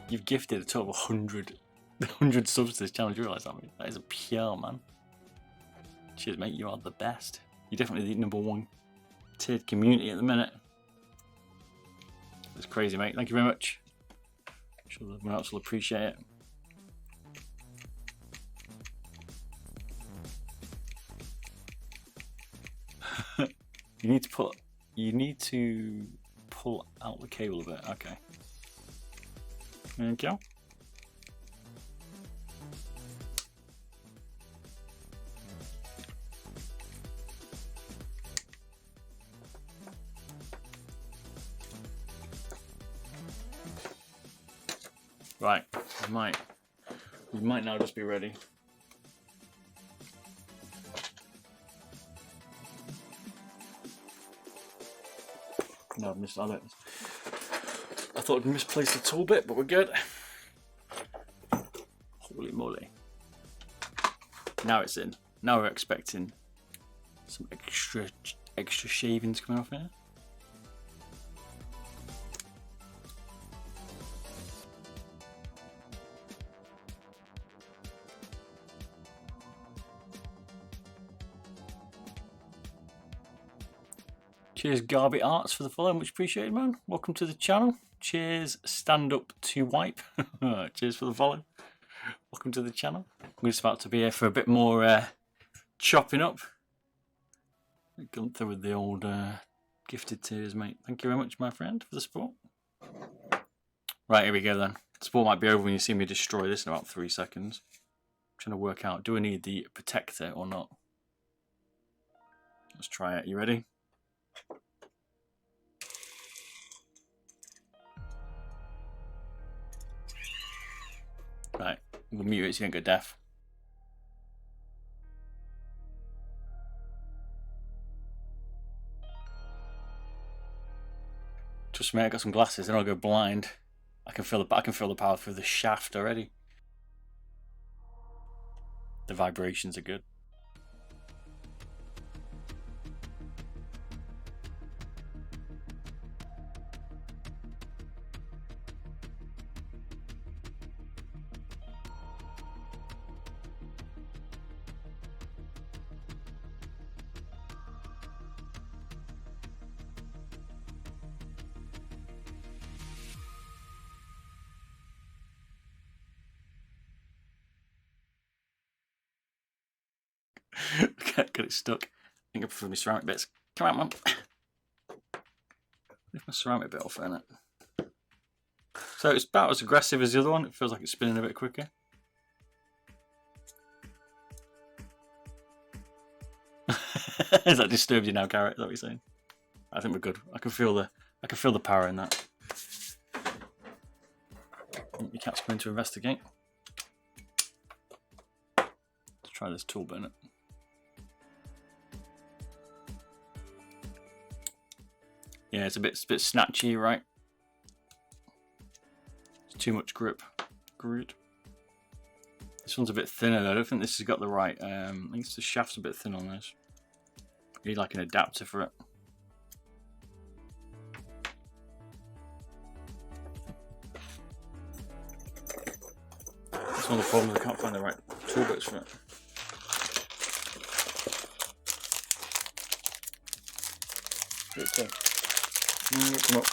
You've gifted a total of 100 subs to this channel. Do you realise that, mate? That is a pure, man. Cheers, mate. You are the best. You're definitely the #1 tiered community at the minute. It's crazy, mate. Thank you very much. I'm sure everyone else will appreciate it. You need to pull out the cable a bit. Okay. There you go. Right, we might now just be ready. No, I've missed. I thought I'd misplaced the tool bit, but we're good. Holy moly! Now it's in. Now we're expecting some extra shavings coming off here. Cheers, Garby Arts, for the follow. Much appreciated, man. Welcome to the channel. Cheers, Stand Up to Wipe. Cheers for the follow. Welcome to the channel. We're just about to be here for a bit more chopping up. Gone through with the old gifted tiers, mate. Thank you very much, my friend, for the support. Right, here we go then. The support might be over when you see me destroy this in about 3 seconds. I'm trying to work out, do I need the protector or not? Let's try it. You ready? Right, we'll mute it so you don't go deaf. Trust me, I got some glasses, and I'll go blind. I can feel the power through the shaft already. The vibrations are good. Got it stuck. I think I prefer my ceramic bits. Come on, man. Lift my ceramic bit off, innit? So it's about as aggressive as the other one. It feels like it's spinning a bit quicker. Has that disturbed you now, Garrett? Is that what you're saying? I think we're good. I can feel the power in that. You can't spin to investigate. Let's try this tool bit, innit? Yeah, it's a bit snatchy, right? It's too much grip. This one's a bit thinner though. I don't think this has got the right. I think the shaft's a bit thin on this. You need like an adapter for it. That's one of the problems. I can't find the right tool bits for it. Okay. Come up.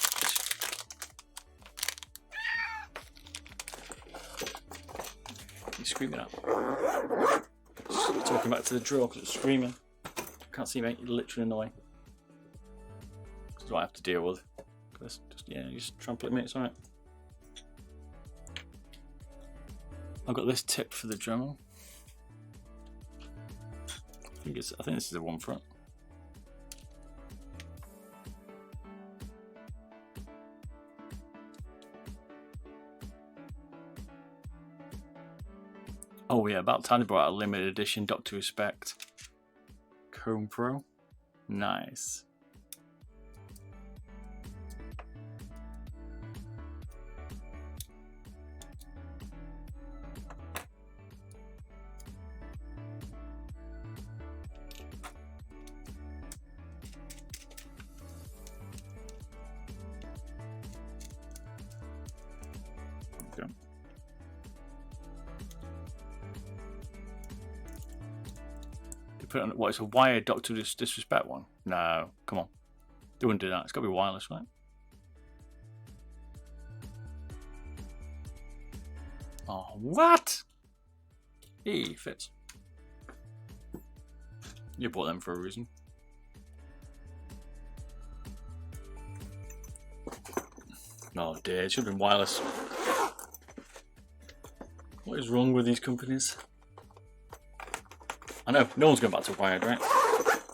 He's screaming out. Talking back to the drill because it's screaming. Can't see, mate. You're literally in the way. This is what I have to deal with. You just trample it, mate. It's alright. I've got this tip for the Dremel. I think this is the one for it. Oh yeah, about time they brought out a limited edition Dr. Respect Comb Pro. Nice. Okay. Put it on, what, it's a wired Dr. Disrespect one? No, come on. They wouldn't do that. It's got to be wireless, right? Oh, what? He fits. You bought them for a reason. Oh dear, it should have been wireless. What is wrong with these companies? I know, no one's going back to wired, right?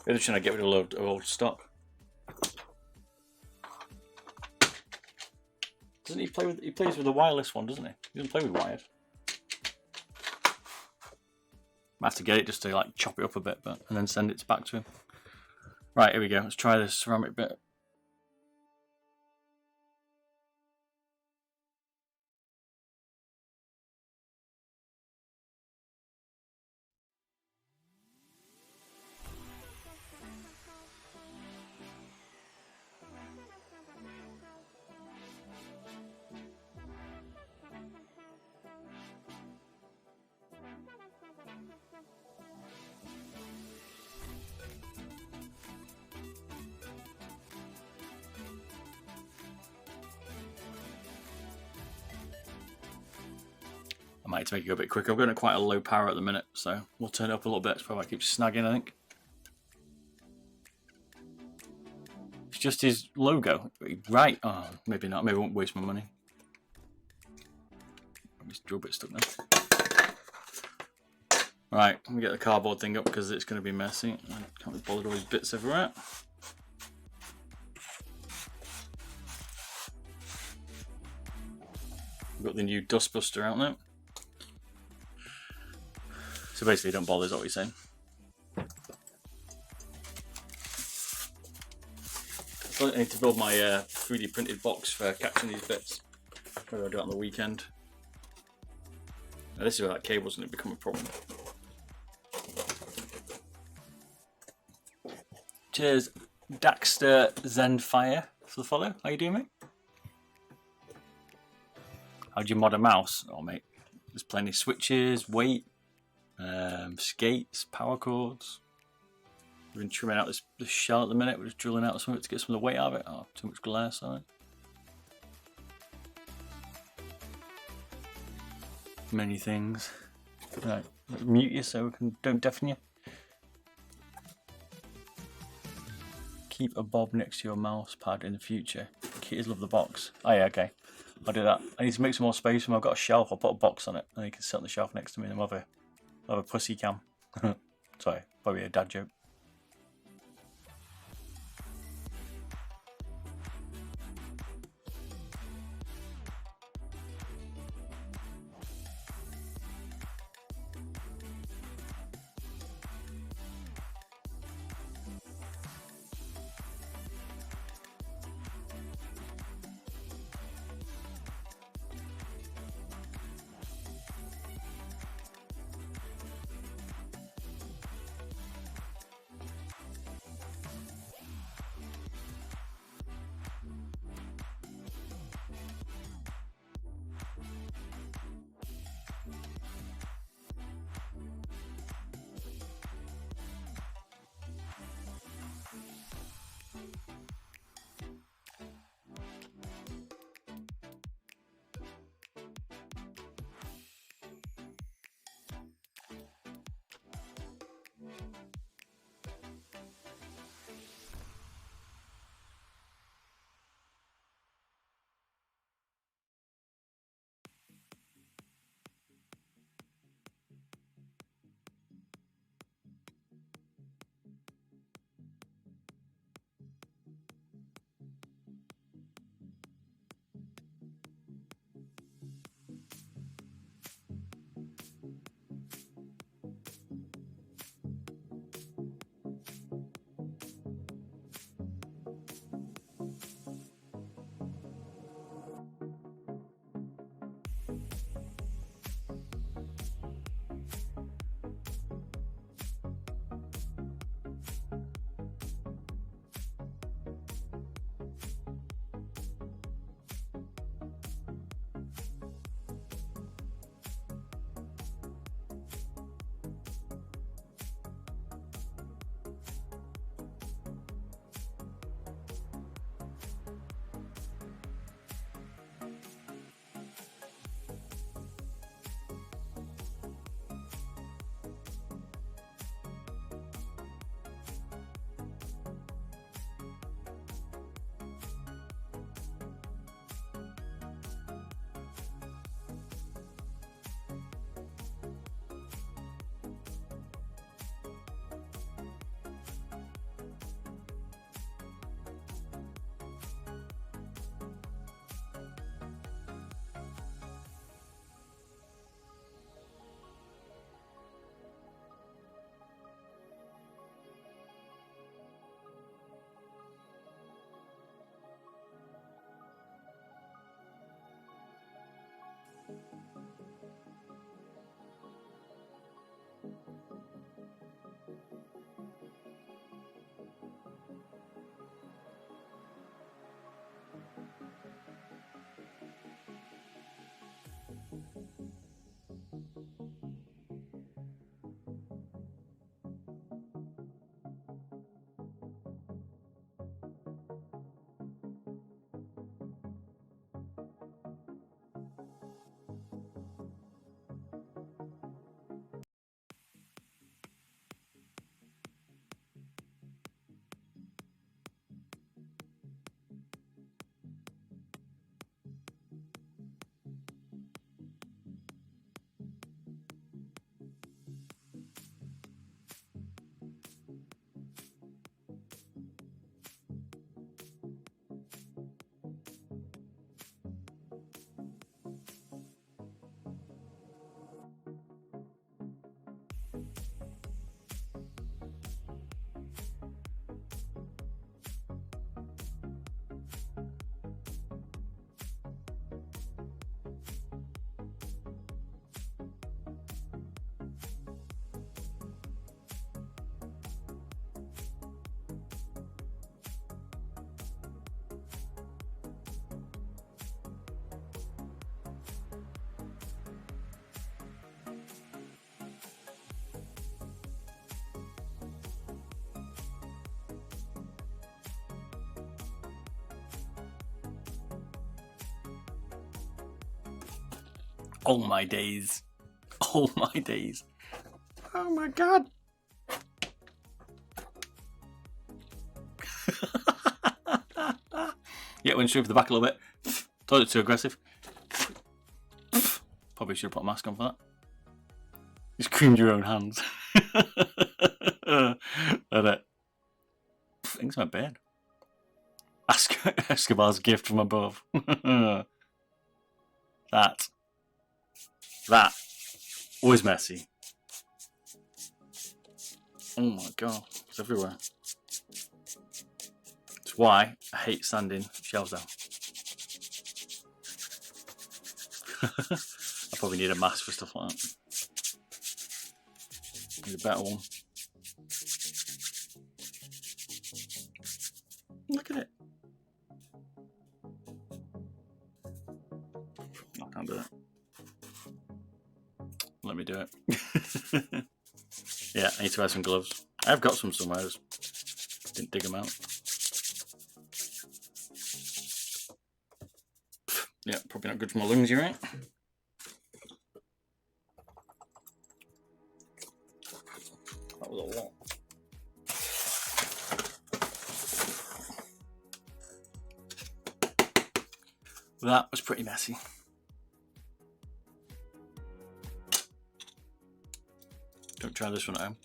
They're just trying to get rid of a load of old stock. Doesn't he play with? He plays with the wireless one, doesn't he? He doesn't play with wired. I have to get it just to like chop it up a bit, and then send it back to him. Right, here we go. Let's try this ceramic bit. I might have to make it go a bit quicker. I've got it quite a low power at the minute, so we'll turn it up a little bit. It's probably keeps snagging, I think. It's just his logo. Right. Oh, maybe not. Maybe I won't waste my money. This drill bit stuck now. Right, let me get the cardboard thing up because it's going to be messy. I can't be bothered with all these bits everywhere. We've got the new dustbuster out now. So basically, don't bother, is what we're saying. I need to build my 3D printed box for catching these bits. Maybe I'll do it on the weekend. Now, this is where that cable's going to become a problem. Cheers, Daxter Zenfire, for the follow. How you doing, mate? How'd you mod a mouse? Oh, mate, there's plenty of switches, weight, skates, power cords. We've been trimming out this shell at the minute. We're just drilling out some of it to get some of the weight out of it. Oh, too much glass on it. Many things. Right, let's mute you so we don't deafen you. Keep a bob next to your mouse pad in the future. Kids love the box. Oh yeah, okay. I'll do that. I need to make some more space for them. I've got a shelf. I'll put a box on it and you can sit on the shelf next to me and we'll have a pussy cam. Sorry, probably a dad joke. Oh my days. Oh my days. Oh my god. Yeah, went straight for the back a little bit. Thought it was too aggressive. Probably should have put a mask on for that. Just creamed your own hands. That it. I think it's my bed. Escobar's gift from above. That was messy. Oh my god, it's everywhere. That's why I hate sanding shelves down. I probably need a mask for stuff like that. Need a better one. Look at it. I can't do it. Let me do it. Yeah, I need to wear some gloves. I've got some somewhere, I just didn't dig them out. Yeah, probably not good for my lungs, you're right. That was a lot. That was pretty messy. Don't try this one at home.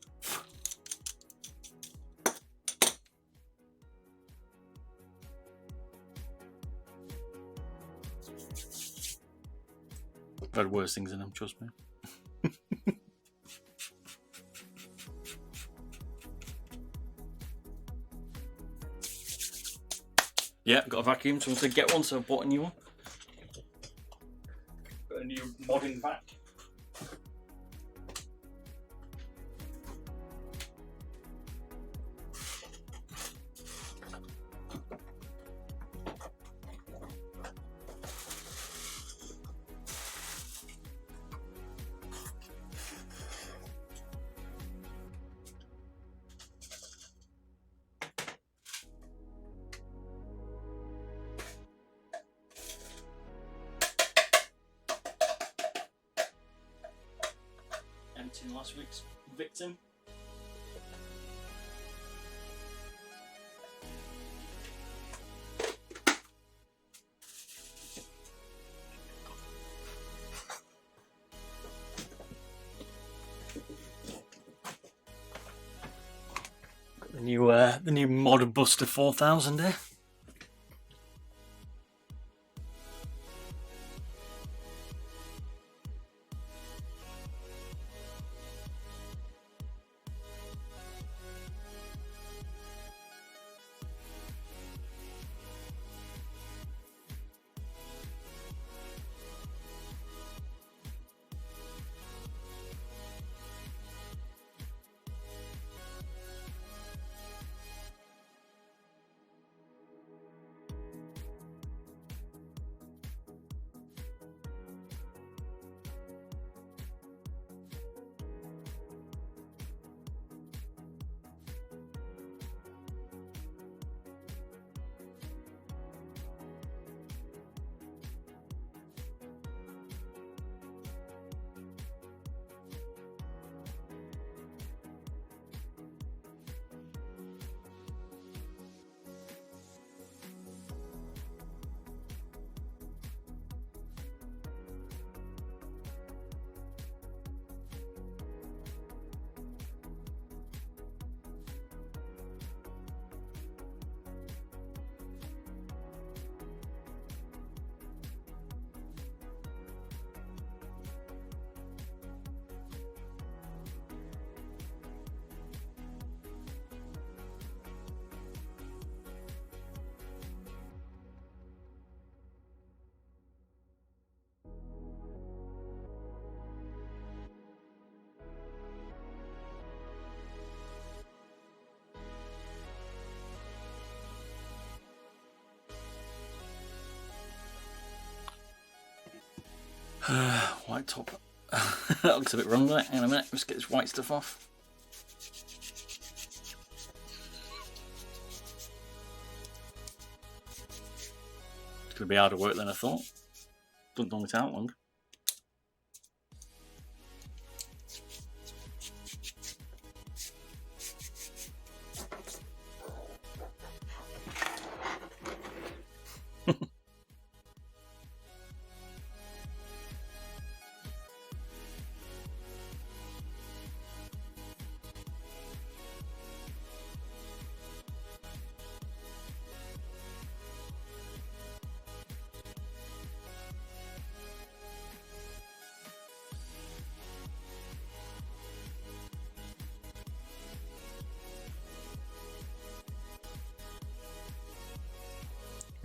I've had worse things in them, trust me. Yeah, got a vacuum, so I wanted to get one, so I bought a new one. Got a new modern vac. Emptying last week's victim. Got the new Mod Buster 4000 here. White top. That looks a bit wrong, doesn't it? Hang on a minute, let's get this white stuff off. It's going to be harder work than I thought. Doesn't normally take out long.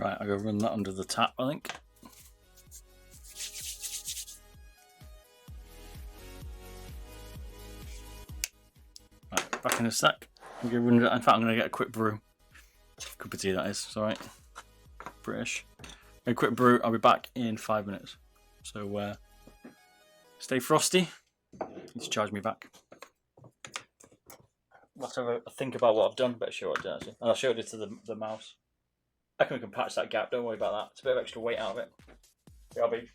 Right, I'll go run that under the tap, I think. Right, back in a sec. In fact, I'm going to get a quick brew. Cup of tea, that is. It's alright. British. A quick brew. I'll be back in 5 minutes. So, stay frosty. Need to charge me back. Let's have a think about what I've done. Better show what I've done, actually. And I'll show it to the mouse. I reckon we can patch that gap. Don't worry about that. It's a bit of extra weight out of it. BRB.